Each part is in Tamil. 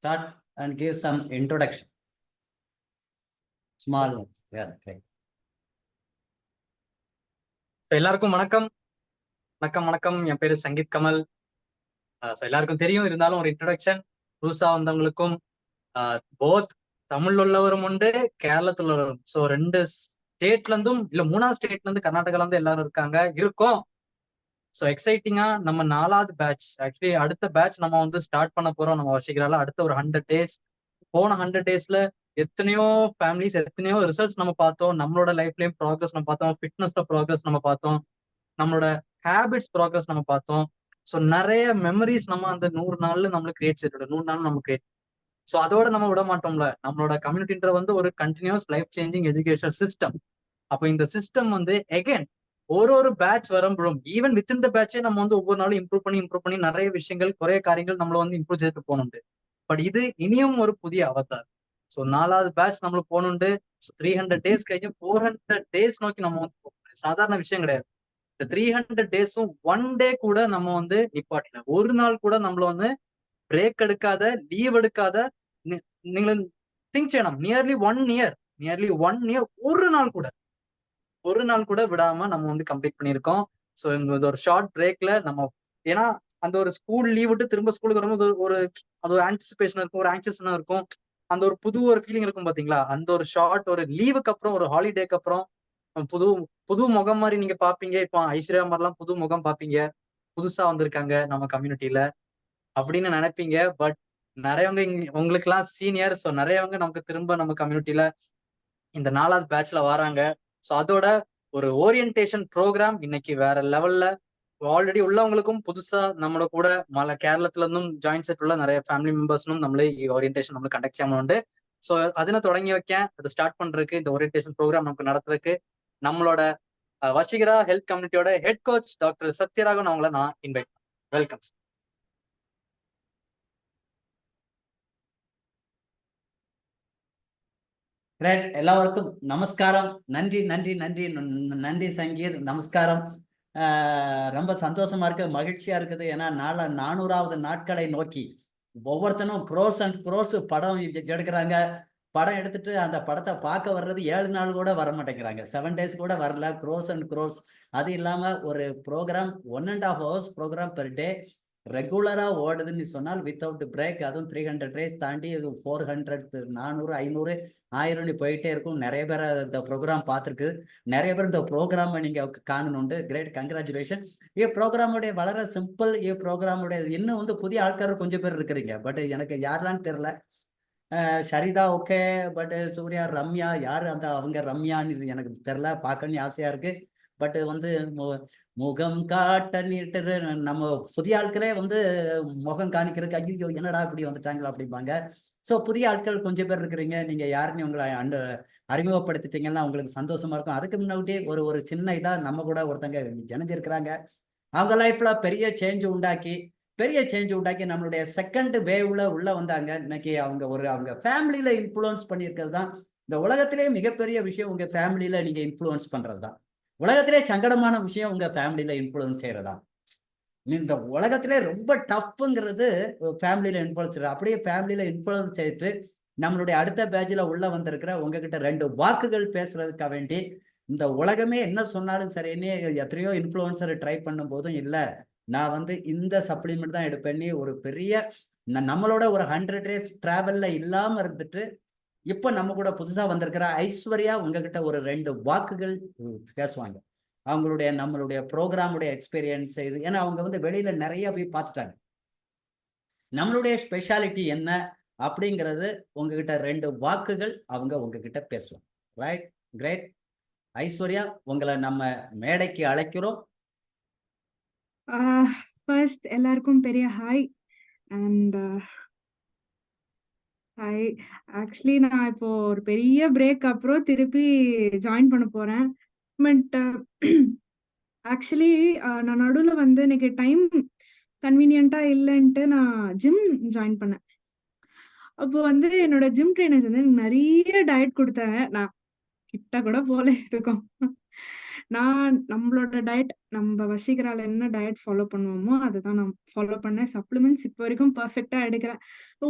start and give some introduction. Small ones. Yeah, okay. எல்லாருக்கும் வணக்கம் வணக்கம் வணக்கம். என் பேரு சங்கீத் கமல். எல்லாருக்கும் தெரியும், இருந்தாலும் ஒரு இன்ட்ரோடக்ஷன். புதுசா வந்தவங்களுக்கும் போத் தமிழ் உள்ளவரும் உண்டு, கேரளத்துல உள்ளவரும். ஸோ 2 ஸ்டேட்ல இருந்தும் இல்ல 3ஆவது ஸ்டேட்ல இருந்து கர்நாடகால இருந்து எல்லாரும் இருக்கோம். ஸோ எக்ஸைட்டிங்கா நம்ம 4வது பேட்ச், ஆக்சுவலி அடுத்த பேட்ச் நம்ம வந்து ஸ்டார்ட் பண்ண போறோம். நம்ம வர்ஷிகரால அடுத்த ஒரு 100 days. போன 100 daysல எத்தனையோ ஃபேமிலிஸ், எத்தனையோ ரிசல்ட்ஸ் நம்ம பார்த்தோம். நம்மளோட லைஃப்லயும் ப்ராக்ரஸ் நம்ம பார்த்தோம், ஃபிட்னஸ்ல ப்ராக்ரஸ் நம்ம பார்த்தோம், நம்மளோட ஹேபிட்ஸ் ப்ராக்ரஸ் நம்ம பார்த்தோம். ஸோ நிறைய மெமரிஸ் நம்ம அந்த 100 நாள்ல நம்மளுக்கு கிரியேட் செய்யறோம். 100 நாள் நம்ம கிரியேட். ஸோ அதோட நம்ம விட மாட்டோம்ல. நம்மளோட கம்யூனிட்டின்ற வந்து ஒரு continuous life changing education system. அப்போ இந்த சிஸ்டம் வந்து எகைன் ஒரு பேட்ச் வரும்போதும், ஈவன் வித் இந்த பேட்சே நம்ம வந்து ஒவ்வொரு நாளும் இம்ப்ரூவ் பண்ணி நிறைய விஷயங்கள், குறைய காரியங்கள் நம்மள வந்து இம்ப்ரூவ் செய்துட்டு போகணுண்டு. பட் இது இனியும் ஒரு புதிய அவதார். ஸோ 4வது பேட்ச் நம்மளுக்கு போகணுண்டு. 300 days கழிஞ்சு 400 days நோக்கி நம்ம வந்து போகணும். சாதாரண விஷயம் கிடையாது. இந்த 300 daysம் 1 day கூட நம்ம வந்து நிப்பாட்டல. ஒரு நாள் கூட நம்மள வந்து பிரேக் எடுக்காத, லீவ் எடுக்காத, நீங்க திங்க் செய்யணும். நியர்லி ஒன் இயர் ஒரு நாள் கூட விடாம நம்ம வந்து கம்ப்ளீட் பண்ணியிருக்கோம். ஸோ இந்த ஒரு ஷார்ட் பிரேக்ல நம்ம, ஏன்னா அந்த ஒரு ஸ்கூல் லீவ் விட்டு திரும்ப ஸ்கூலுக்கு வரும்போது அது ஒரு ஆன்டிசிபேஷன் இருக்கும், ஒரு ஆங்ஷியஸ்னா இருக்கும், அந்த ஒரு ஒரு ஃபீலிங் இருக்கும் பாத்தீங்களா. அந்த ஒரு ஷார்ட் ஒரு லீவுக்கு அப்புறம், ஒரு ஹாலிடேக்கு அப்புறம் புது புது முகம் மாதிரி நீங்க பாப்பீங்க. இப்போ ஐஸ்வர்யா மாதிரிலாம் புது முகம் பாப்பீங்க, புதுசா வந்திருக்காங்க நம்ம கம்யூனிட்டியில அப்படின்னு நினைப்பீங்க. பட் நிறையவங்க உங்களுக்கு எல்லாம் சீனியர். ஸோ நிறையவங்க நமக்கு திரும்ப நம்ம கம்யூனிட்டியில இந்த 4வது பேட்ச்ல வராங்க. ஸோ அதோட ஒரு ஓரியன்டேஷன் ப்ரோக்ராம் இன்னைக்கு வேற லெவல்ல. ஆல்ரெடி உள்ளவங்களுக்கும் புதுசா நம்மளோட கூட கேரளத்துல இருந்தும் ஜாயின் செட் உள்ள நிறைய ஃபேமிலி மெம்பர்ஸ்னும் நம்மளே ஓரியன்டேஷன் நம்மளுக்கு கண்டக்ட் செய்யாம உண்டு. ஸோ அதனை தொடங்கி வைக்க, அதை ஸ்டார்ட் பண்றதுக்கு, இந்த ஓரியன்டேஷன் ப்ரோக்ராம் நமக்கு நடத்துறதுக்கு நம்மளோட வஷிகரா ஹெல்த் கம்யூனிட்டியோட ஹெட் கோச் டாக்டர் சத்யராகவன் அவங்கள நான் இன்வைட். வெல்கம். கிரேட். எல்லாருக்கும் நமஸ்காரம். நன்றி நன்றி நன்றி நன்றி சங்கீத். நமஸ்காரம். ரொம்ப சந்தோஷமா இருக்கு, மகிழ்ச்சியா இருக்குது. ஏன்னா 400வது நாட்களை நோக்கி ஒவ்வொருத்தனும் க்ரோஸ் அண்ட் க்ரோஸ் படம் எடுக்கிறாங்க. படம் எடுத்துட்டு அந்த படத்தை பார்க்க வர்றது 7 நாள் கூட வர மாட்டேங்கிறாங்க, 7 days கூட வரல. Cross and cross. அது இல்லாம ஒரு program 1.5 hours program per day ரெகுலரா ஓடுதுன்னு சொன்னால் வித்தவுட் பிரேக். அதுவும் 300 days தாண்டி 400, 400, 500, 1000 போயிட்டே இருக்கும். நிறைய பேர் இந்த ப்ரோக்ராம் பார்த்துருக்கு. நிறைய பேர் இந்த ப்ரோக்ராமை நீங்க காணணுண்டு. Great, congratulation. ப்ரோக்ராமுடைய வளர சிம்பிள். ப்ரோக்ராமுடைய இன்னும் வந்து புதிய ஆட்காரர் கொஞ்சம் பேர் இருக்கிறீங்க. பட் எனக்கு யாரெல்லாம் தெரியல. சரிதா ஓகே, பட் சூர்யா, ரம்யா யாரு அவங்க ரம்யான்னு எனக்கு தெரியல. பார்க்கணும்னு ஆசையா இருக்கு. பட் வந்து முகம் காட்ட நம்ம புதிய ஆட்களே வந்து முகம் காணிக்கிறதுக்கு ஐயோ என்னடா இப்படி வந்துட்டாங்களா அப்படிம்பாங்க. ஸோ புதிய ஆட்கள் கொஞ்சம் பேர் இருக்கிறீங்க. நீங்க யாருன்னு உங்களை அறிமுகப்படுத்திட்டீங்கன்னா உங்களுக்கு சந்தோஷமா இருக்கும். அதுக்கு முன்னாடி ஒரு சின்ன இதா நம்ம கூட ஒருத்தங்க ஜனிஞ்சிருக்கிறாங்க. அவங்க லைஃப்ல பெரிய சேஞ்ச் உண்டாக்கி நம்மளுடைய செகண்ட் வேவ்ல உள்ள வந்தாங்க. இன்னைக்கு அவங்க ஃபேமிலியில இன்ஃப்ளூயன்ஸ் பண்ணியிருக்கிறது தான் இந்த உலகத்திலே மிகப்பெரிய விஷயம். உங்க ஃபேமிலியில நீங்க இன்ஃப்ளூயன்ஸ் பண்றது தான் உலகத்திலே சங்கடமான விஷயம். உங்க ஃபேமிலியில இன்ஃப்ளூயன்ஸ் செய்யறதா இந்த உலகத்திலே ரொம்ப டஃப்ங்கிறது ஃபேமிலியில இன்ஃப்ளூயன்ஸ். அப்படியே ஃபேமிலியில இன்ஃப்ளூயன்ஸ் செய்து நம்மளுடைய அடுத்த பேட்ச்ல உள்ள வந்திருக்கிற உங்ககிட்ட 2 வாக்குகள் பேசுறதுக்காக வேண்டி, இந்த உலகமே என்ன சொன்னாலும் சரின்னு எத்தனையோ இன்ஃப்ளூயன்சர் ட்ரை பண்ணும் போதும் இல்ல, நான் வந்து இந்த சப்ளிமெண்ட் தான் எடுப்பேன்னு ஒரு பெரிய நம்மளோட ஒரு 100 days டிராவல்ல இல்லாம இருந்துட்டு இப்ப நம்ம கூட புதுசா வந்திருக்கிற ஐஸ்வர்யா உங்ககிட்ட ஒரு 2 வாக்குகள் பேசுவாங்க. நம்மளுடைய ப்ரோக்ராமுடைய எக்ஸ்பீரியன்ஸ் இது. ஏன்னா அவங்க வந்து வெளியில நிறைய போய் பார்த்துட்டாங்க. நம்மளுடைய ஸ்பெஷாலிட்டி என்ன அப்படிங்கிறது உங்ககிட்ட 2 வாக்குகள் அவங்க உங்ககிட்ட பேசுவாங்க. Right, great. ஐஸ்வர்யா, உங்களை நம்ம மேடைக்கு அழைக்கிறோம். ஃபர்ஸ்ட் எல்லாருக்கும் பெரிய ஹாய். And hi. ஆக்சுவலி நான் இப்போ ஒரு பெரிய பிரேக் அப்புறம் திருப்பி ஜாயின் பண்ண போறேன். பட் ஆக்சுவலி நான் நடுவில் வந்து எனக்கு டைம் கன்வீனியன்ட்டா இல்லைன்ட்டு நான் ஜிம் ஜாயின் பண்ணேன். அப்போ வந்து என்னோட ஜிம் ட்ரைனர்ஸ் வந்து எனக்கு நிறைய டயட் கொடுத்தாங்க. நான் கிட்ட கூட போல இருக்கும். நம்மளோட டயட், நம்ம வசீகரால என்ன டயட் ஃபாலோ பண்ணுவோமோ அதுதான் நான் ஃபாலோ பண்ணேன். சப்ளிமெண்ட்ஸ் இப்போ வரைக்கும் பெர்ஃபெக்ட்டா எடுக்கிறேன்.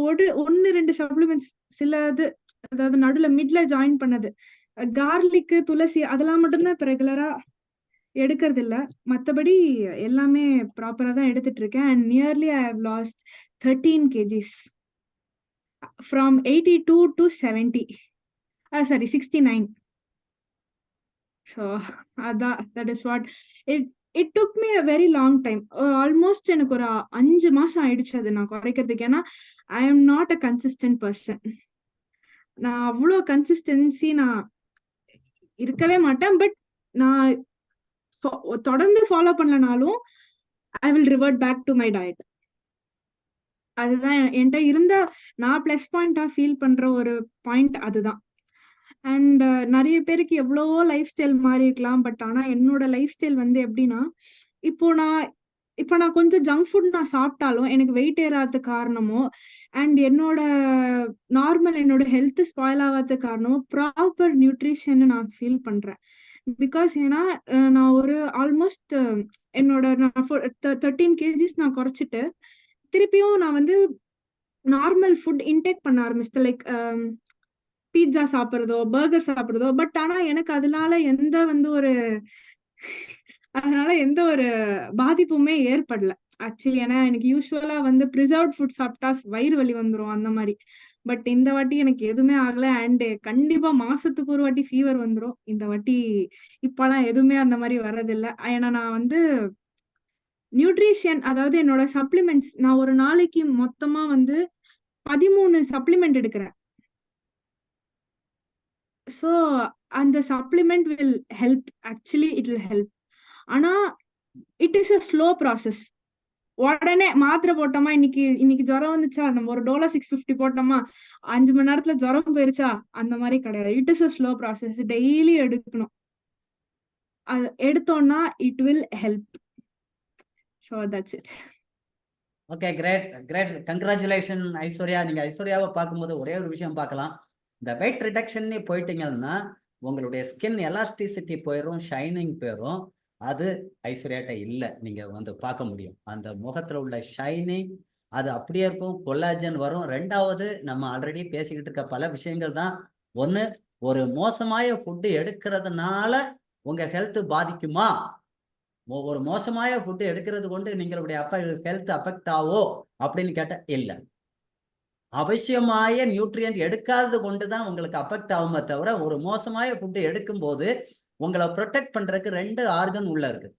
ஒரு 1, 2 சப்ளிமெண்ட்ஸ் சிலது, அதாவது நடுவுல மிட்ல ஜாயின் பண்ணது. கார்லிக்கு, துளசி அதெல்லாம் மட்டும் தான் இப்ப ரெகுலரா எடுக்கிறது இல்ல. மத்தபடி எல்லாமே ப்ராப்பரா தான் எடுத்துட்டு இருக்கேன். And nearly I have lost 13 KGs from 82 to 70. Sorry 69. So அதான், that is what it it took me a very long time. Almost எனக்கு ஒரு 5 மாசம் ஆயிடுச்சு அது நான் குறைக்கிறதுக்கு. ஏன்னா I am not a consistent person. நான் அவ்வளோ கன்சிஸ்டன்சி நான் இருக்கவே மாட்டேன். பட் நான் தொடர்ந்து ஃபாலோ பண்ணலனாலும் I will revert back to my diet. அதுதான் என்கிட்ட இருந்த நான் பிளஸ் பாயிண்டா ஃபீல் பண்ற ஒரு பாயிண்ட் அதுதான். அண்ட் நிறைய பேருக்கு எவ்வளவோ லைஃப் ஸ்டைல் மாறி இருக்கலாம். பட் ஆனா என்னோட லைஃப் ஸ்டைல் வந்து எப்படின்னா, இப்போ நான் கொஞ்சம் ஜங்க் ஃபுட் நான் சாப்பிட்டாலும் எனக்கு வெயிட் ஏறாத காரணமோ, அண்ட் என்னோட ஹெல்த் ஸ்பாயில் ஆகாத காரணமோ ப்ராப்பர் நியூட்ரிஷன் நான் ஃபீல் பண்றேன். பிகாஸ் ஏன்னா நான் ஒரு ஆல்மோஸ்ட் நான் 13 கேஜிஸ் நான் குறைச்சிட்டு திருப்பியும் நான் வந்து நார்மல் ஃபுட் இன்டேக் பண்ண ஆரம்பிச்சிட்டேன். லைக் பீட்சா சாப்பிடுறதோ, பர்கர் சாப்பிடுறதோ. பட் ஆனா எனக்கு அதனால எந்த ஒரு பாதிப்புமே ஏற்படல ஆக்சுவலி. ஏன்னா எனக்கு யூஸ்வலா வந்து ப்ரிசர்வ்ட் ஃபுட் சாப்பிட்டா வயிறு வலி வந்துரும் அந்த மாதிரி. பட் இந்த வாட்டி எனக்கு எதுவுமே ஆகல. அண்ட் கண்டிப்பா மாசத்துக்கு ஒரு வாட்டி ஃபீவர் வந்துரும். இந்த வாட்டி இப்பெல்லாம் எதுவுமே அந்த மாதிரி வர்றதில்ல. ஏன்னா நான் வந்து நியூட்ரிஷன், அதாவது என்னோட சப்ளிமெண்ட்ஸ், நான் ஒரு நாளைக்கு மொத்தமா வந்து 13 சப்ளிமெண்ட் எடுக்கிறேன். ஸோ அந்த supplement will help. Actually it will help. ஆனா it is a slow process. உடனே மாத்திரை போட்டோமா, இன்னைக்கு ஜுரம் வந்துச்சா, நம்ம ஒரு டோலோ 650 போட்டோமா, 5 மணி நேரத்துல ஜுரம் போயிருச்சா, அந்த மாதிரி கிடையாது. It is a slow process. Daily எடுக்கணும். அது எடுத்தோம்னா it will help. So that's it. Okay, great great. Congratulation Aishwarya. நீங்க ஐஸ்வர்யாவை பார்க்கும்போது ஒரே ஒரு விஷயம் பார்க்கலாம். இந்த வெயிட் ரிடக்ஷன்னே போயிட்டீங்கன்னா உங்களுடைய ஸ்கின் எலாஸ்டிசிட்டி போயிடும், ஷைனிங் போயிடும். அது ஐஸ்வர்யாட்ட இல்லை. நீங்க வந்து பார்க்க முடியும் அந்த முகத்துல உள்ள ஷைனிங், அது அப்படியே இருக்கும். கொலாஜன் வரும். ரெண்டாவது, நம்ம ஆல்ரெடி பேசிக்கிட்டு இருக்க பல விஷயங்கள் தான். ஒன்று, ஒரு மோசമായ ஃபுட்டு எடுக்கிறதுனால உங்க ஹெல்த் பாதிக்குமா? ஒரு மோசമായ ஃபுட்டு எடுக்கிறது கொண்டு நீங்களுடைய ஹெல்த் அஃபெக்ட் ஆவோ அப்படின்னு கேட்ட இல்லை. அவசியമായ நியூட்ரியன்ட் எடுக்காதது கொண்டுதான் உங்களுக்கு அஃபெக்ட் ஆகுமே தவிர, ஒரு மோசമായ ஃபுட்டு எடுக்கும்போது உங்களை ப்ரொடெக்ட் பண்றதுக்கு 2 ஆர்கன் உள்ள இருக்கு.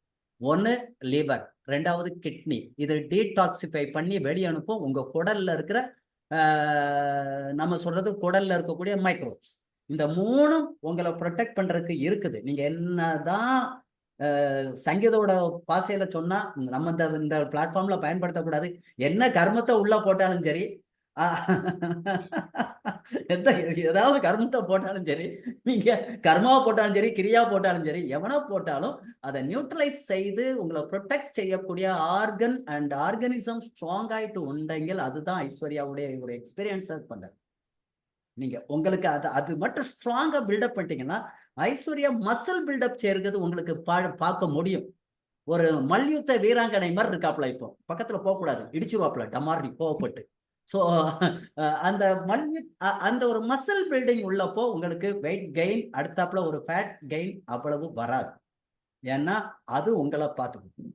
ஒன்னு லிவர், ரெண்டாவது கிட்னி. இது டீடாக்சிஃபை பண்ணி வெளியே அனுப்பும். உங்க குடல்ல இருக்கிற நம்ம சொல்றது குடல்ல இருக்கக்கூடிய மைக்ரோப்ஸ். இந்த 3ம் உங்களை ப்ரொடெக்ட் பண்றதுக்கு இருக்குது. நீங்க என்னதான் சங்கீதோட பாசையில சொன்னா நம்ம இந்த பிளாட்ஃபார்ம்ல பயன்படுத்தக்கூடாது. என்ன கர்மத்தை உள்ள போட்டாலும் சரி, ஏதாவது கர்மத்தை போட்டாலும் சரி, நீங்க கர்மாவை போட்டாலும் சரி, கிரியா போட்டாலும் சரி, எவனா போட்டாலும் அதை நியூட்ரலைஸ் செய்து உங்களை ப்ரொடெக்ட் செய்யக்கூடிய ஆர்கன் அண்ட் ஆர்கனிசம் ஸ்ட்ராங் ஆயிட்டு உண்டெങ്കിൽ அதுதான் ஐஸ்வர்யாவுடைய ஒரு எக்ஸ்பீரியன்ஸ் பண்றது. நீங்க உங்களுக்கு அது மட்டும் ஸ்ட்ராங்கா பில்டப் பண்ணிட்டீங்கன்னா ஐஸ்வர்யா மசில் பில்டப் செய்யறது உங்களுக்கு பார்க்க முடியும். ஒரு மல்யுத்த வீராங்கனை மாதிரி இருக்காப்ல. இப்போ பக்கத்துல போகக்கூடாது, இடிச்சுருவாப்ல டமார்னி கோவப்பட்டு. ஸோ அந்த ஒரு மசில் பில்டிங் உள்ளப்போ உங்களுக்கு வெயிட் கெயின், அடுத்தாப்புல ஒரு ஃபேட் கெயின் அவ்வளவு வராது. ஏன்னா அது உங்களை பார்த்துக்கும்.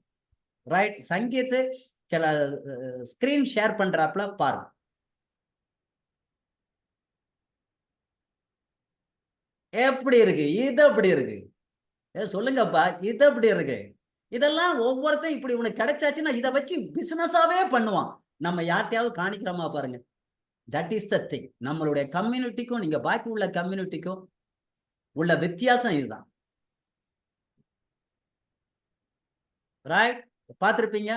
ரைட்? சங்கீத் சில ஸ்கிரீன் ஷேர் பண்றாப்புல பாருங்க. எப்படி இருக்கு? இது எப்படி இருக்கு? சொல்லுங்கப்பா, இது எப்படி இருக்கு? இதெல்லாம் ஒவ்வொருத்தையும் இப்படி உனக்கு கிடைச்சாச்சுன்னா இதை வச்சு பிசினஸாவே பண்ணுவான். நம்ம யார்ட்டையாவது காணிக்கிறோமா பாருங்க. That is the thing. நம்மளுடைய கம்யூனிட்டிக்கும் நீங்க பாக்கி உள்ள கம்யூனிட்டிக்கும் உள்ள வித்தியாசம் இதுதான். ரைட்? பார்த்திருப்பீங்க.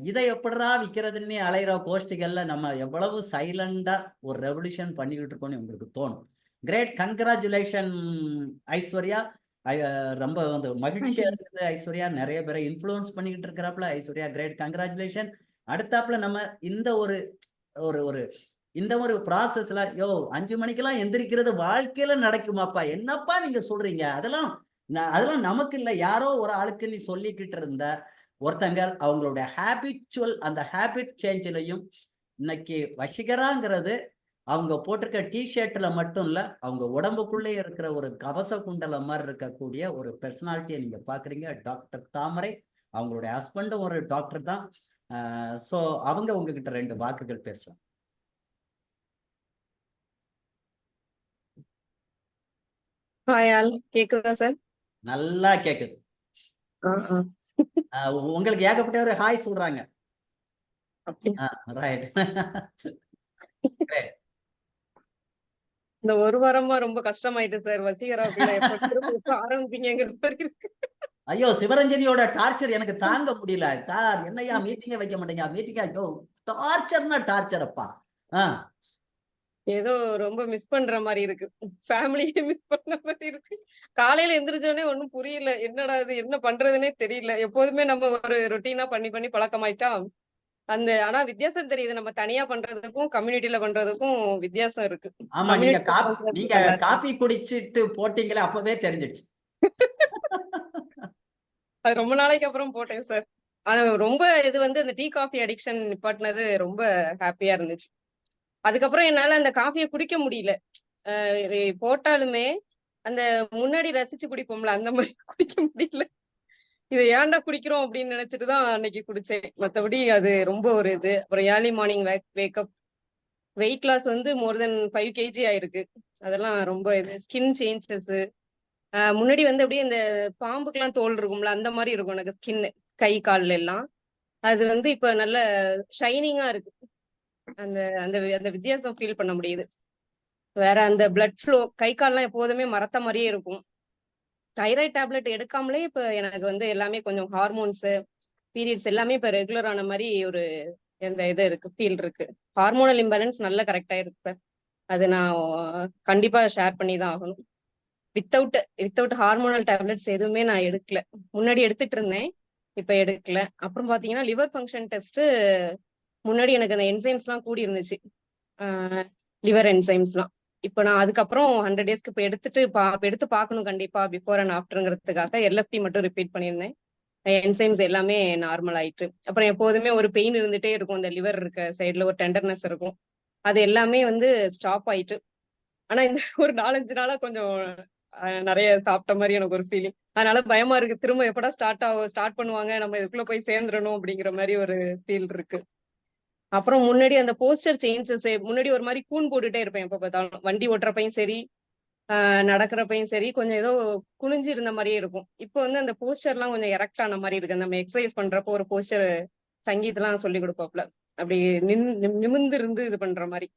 இதை எப்படா விற்கிறதுன்னு அலைகிற கோஷ்டிகள்ல நம்ம எவ்வளவு சைலண்டா ஒரு ரெவல்யூஷன் பண்ணிக்கிட்டு இருக்கோம்னு உங்களுக்கு தோணும். கிரேட். கங்க்ராச்சுலேஷன் ஐஸ்வர்யா. ரொம்ப வந்து மகிழ்ச்சியா இருக்குது ஐஸ்வர்யா. நிறைய பேரை இன்ஃப்ளூயன்ஸ் பண்ணிக்கிட்டு இருக்கிறாப்புல ஐஸ்வர்யா. Great, congratulation. அடுத்தாப்புல நம்ம இந்த ஒரு ப்ராசஸ்ல 5 மணிக்கெல்லாம் எந்திரிக்கிறது வாழ்க்கையில நடக்குமாப்பா? என்னப்பா நீங்க சொல்றீங்க? அதெல்லாம் அதெல்லாம் நமக்கு இல்ல, யாரோ ஒரு ஆளுக்கு நீ சொல்லிக்கிட்டு இருந்த ஒருத்தங்க அவங்களுடைய ஹேபிச்சுவல் அந்த ஹேபிட் சேஞ்சிலையும் இன்னைக்கு வசீகராங்கிறது அவங்க போட்டிருக்க டிஷர்ட்ல மட்டும் இல்ல, அவங்க உடம்புக்குள்ளே இருக்கிற ஒரு கவச குண்டலம் மாதிரி இருக்கக்கூடிய ஒரு பெர்சனாலிட்டியை நீங்க பாக்குறீங்க. டாக்டர் தாமரை, அவங்களுடைய ஹஸ்பண்டும் ஒரு டாக்டர் தான். ஸோ அவங்க உங்ககிட்ட 2 வாக்குகள் பேசுவாங்க. ஹாய் ஆல், கேக்குதா சார்? நல்லா கேக்குது. உங்களுக்கு ஏகப்பட்ட ஒரு ஹாய் சொல்றாங்க. ரைட். இந்த ஒரு வாரமா ரொம்ப கஷ்டமாயிட்டு சார். வசீகராக்குள்ள எப்ப திரும்ப ஆரம்பிப்பீங்கிற மாதிரி இருக்கு. ஐயோ, சிவரஞ்சனியோட டார்ச்சர் எனக்கு தாங்க முடியல சார். என்னையா மீட்டிங்கே வைக்க மாட்டேங்க? மீட்டிங்கா? ஐயோ, டார்ச்சர்னா டார்ச்சர் அப்பா. ஏதோ ரொம்ப மிஸ் பண்ற மாதிரி இருக்கு. ஃபேமிலியே மிஸ் பண்ண மாதிரி இருக்கு. காலையில எந்திரிச்சோடனே ஒண்ணும் புரியல. என்னடா இது, என்ன பண்றதுன்னே தெரியல. எப்போதுமே நம்ம ஒரு ரொட்டீனா பண்ணி பண்ணி பழக்கமாயிட்டா ஆனா வித்தியாசம் தெரியுது. நம்ம தனியா பண்றதுக்கும் கம்யூனிட்டில பண்றதுக்கும் வித்தியாசம் இருக்கு. ஆமா, நீங்க காபி குடிச்சிட்டு போட்டீங்களே அப்பவே தெரிஞ்சிடுச்சு. அது ரொம்ப நாளைக்கு அப்புறம் போட்டேன் சார். ஆனா ரொம்ப இது அந்த டீ காஃபி அடிக்ஷன் நிப்பாட்டினது ரொம்ப ஹாப்பியா இருந்துச்சு. அதுக்கப்புறம் என்னால அந்த காஃபியை குடிக்க முடியல. போட்டாலுமே அந்த முன்னாடி ரசிச்சு குடிப்போம்ல, அந்த மாதிரி குடிக்க முடியல. இதை ஏன்டா குடிக்கிறோம் அப்படின்னு நினைச்சிட்டுதான் அன்னைக்கு குடிச்சேன். மற்றபடி அது ரொம்ப ஒரு இது. அப்புறம் early morning wake up, weight loss more than 5 kg ஆயிருக்கு. அதெல்லாம் ரொம்ப இது. ஸ்கின் சேஞ்சஸ், முன்னாடி அப்படியே இந்த பாம்புக்கெல்லாம் தோல் இருக்கும்ல, அந்த மாதிரி இருக்கும் எனக்கு ஸ்கின், கை கால்ல எல்லாம். அது இப்ப நல்ல ஷைனிங்கா இருக்கு. அந்த அந்த அந்த வித்தியாசம் ஃபீல் பண்ண முடியுது. வேற அந்த பிளட் ஃப்ளோ, கை கால்லாம் எப்போதுமே மரத்த மாதிரியே இருக்கும். தைராய்டு டேப்லெட் எடுக்காமலே இப்ப எனக்கு எல்லாமே கொஞ்சம் ஹார்மோன்ஸ், பீரியட்ஸ் எல்லாமே இப்ப ரெகுலர் ஆன மாதிரி ஒரு இது இருக்கு, ஃபீல் இருக்கு. ஹார்மோனல் இம்பேலன்ஸ் நல்ல கரெக்டா இருக்கு சார். அது நான் கண்டிப்பா ஷேர் பண்ணி தான் ஆகணும். வித்தவுட் ஹார்மோனல் டேப்லெட்ஸ் எதுவுமே நான் எடுக்கல. முன்னாடி எடுத்துட்டு இருந்தேன், இப்ப எடுக்கல. அப்புறம் பாத்தீங்கன்னா லிவர் ஃபங்க்ஷன் டெஸ்ட், முன்னாடி எனக்கு அந்த என்சைம்ஸ்லாம் கூடி இருந்துச்சு, லிவர் என்சைம்ஸ்லாம். இப்போ நான் அதுக்கப்புறம் 100 daysக்கு இப்போ எடுத்து பார்க்கணும் கண்டிப்பா, பிஃபோர் அண்ட் ஆஃப்டருங்கிறதுக்காக எல்எஃப்டி மட்டும் ரிப்பீட் பண்ணியிருந்தேன். என்சைம்ஸ் எல்லாமே நார்மல் ஆயிட்டு. அப்புறம் எப்போதுமே ஒரு பெயின் இருந்துட்டே இருக்கும், இந்த லிவர் இருக்க சைட்ல ஒரு டெண்டர்னஸ் இருக்கும். அது எல்லாமே ஸ்டாப் ஆயிட்டு. ஆனா இந்த ஒரு 4-5 நாளா கொஞ்சம் நிறைய சாப்பிட்ட மாதிரி எனக்கு ஒரு ஃபீலிங். அதனால பயமா இருக்கு, திரும்ப எப்படா ஸ்டார்ட் பண்ணுவாங்க, நம்ம இதுக்குள்ள போய் சேர்ந்துடணும் அப்படிங்கிற மாதிரி ஒரு ஃபீல் இருக்கு. அப்புறம் முன்னாடி அந்த போஸ்டர் சேஞ்சஸ், முன்னாடி ஒரு மாதிரி கூன் போட்டுட்டே இருப்பேன் எப்ப பார்த்தாலும். வண்டி ஓட்டுறப்பையும் சரி, நடக்கிறப்பையும் சரி, கொஞ்சம் ஏதோ குனிஞ்சு இருந்த மாதிரியே இருக்கும். இப்போ அந்த போஸ்டர்லாம் கொஞ்சம் எரெக்ட் ஆன மாதிரி இருக்கு. நம்ம எக்ஸசைஸ் பண்றப்போ ஒரு போஸ்டர் சங்கீத்லாம் சொல்லி கொடுப்பாப்ல, அப்படி நிமிர்ந்து இருந்து இது பண்ற மாதிரி.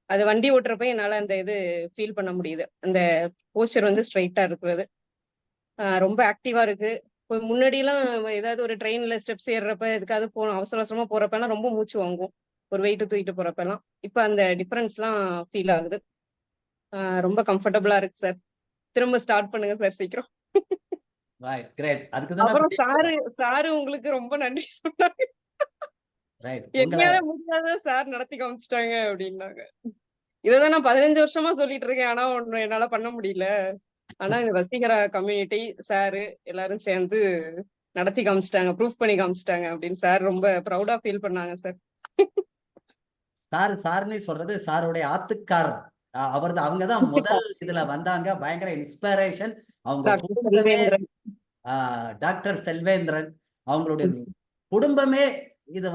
அது வண்டி ஓட்டுறப்ப என்னால அந்த இது ஃபீல் பண்ண முடியுது. அந்த போஸ்டர் ஸ்ட்ரைட்டா இருக்கிறது ரொம்ப ஆக்டிவா இருக்கு. முன்னாடி எல்லாம் ஏதாவது ஒரு ட்ரெயின்ல ஸ்டெப்ஸ் ஏறுறப்ப எதுக்காவது போகணும், அவசர அவசரமா போறப்ப எல்லாம் ரொம்ப மூச்சு வாங்கும், ஒரு வெயிட் தூக்கிட்டு போறப்ப எல்லாம். இப்ப அந்த டிஃபரன்ஸ் எல்லாம் ஃபீல் ஆகுது. ரொம்ப கம்ஃபர்டபுளா இருக்கு சார். திரும்ப ஸ்டார்ட் பண்ணுங்க சார் சீக்கிரம். அப்புறம் சாரு உங்களுக்கு ரொம்ப நன்றி சொன்னாங்க. என்னால முடியாத சார் நடத்தி காமிச்சிட்டாங்க அப்படின்னாங்க. இதான் நான் 15 வருஷமா சொல்லிட்டு இருக்கேன், ஆனா ஒண்ணு என்னால பண்ண முடியல. ஆனா இந்த வசீகரா கம்யூனிட்டி சாரு எல்லாரும் சேர்ந்து நடத்தி காமிச்சிட்டாங்க, ப்ரூஃப் பண்ணி காமிச்சிட்டாங்க அப்படின்னு சார் ரொம்ப ப்ரௌடா ஃபீல் பண்ணாங்க சார். சார்னு சொல்றது சாருடைய ஆத்துக்காரர். அவங்கதான் முதல் இதுல வந்தாங்க, பயங்கர இன்ஸ்பிரேஷன். அவங்க டாக்டர் செல்வேந்திரன், அவங்களுடைய குடும்பமே இது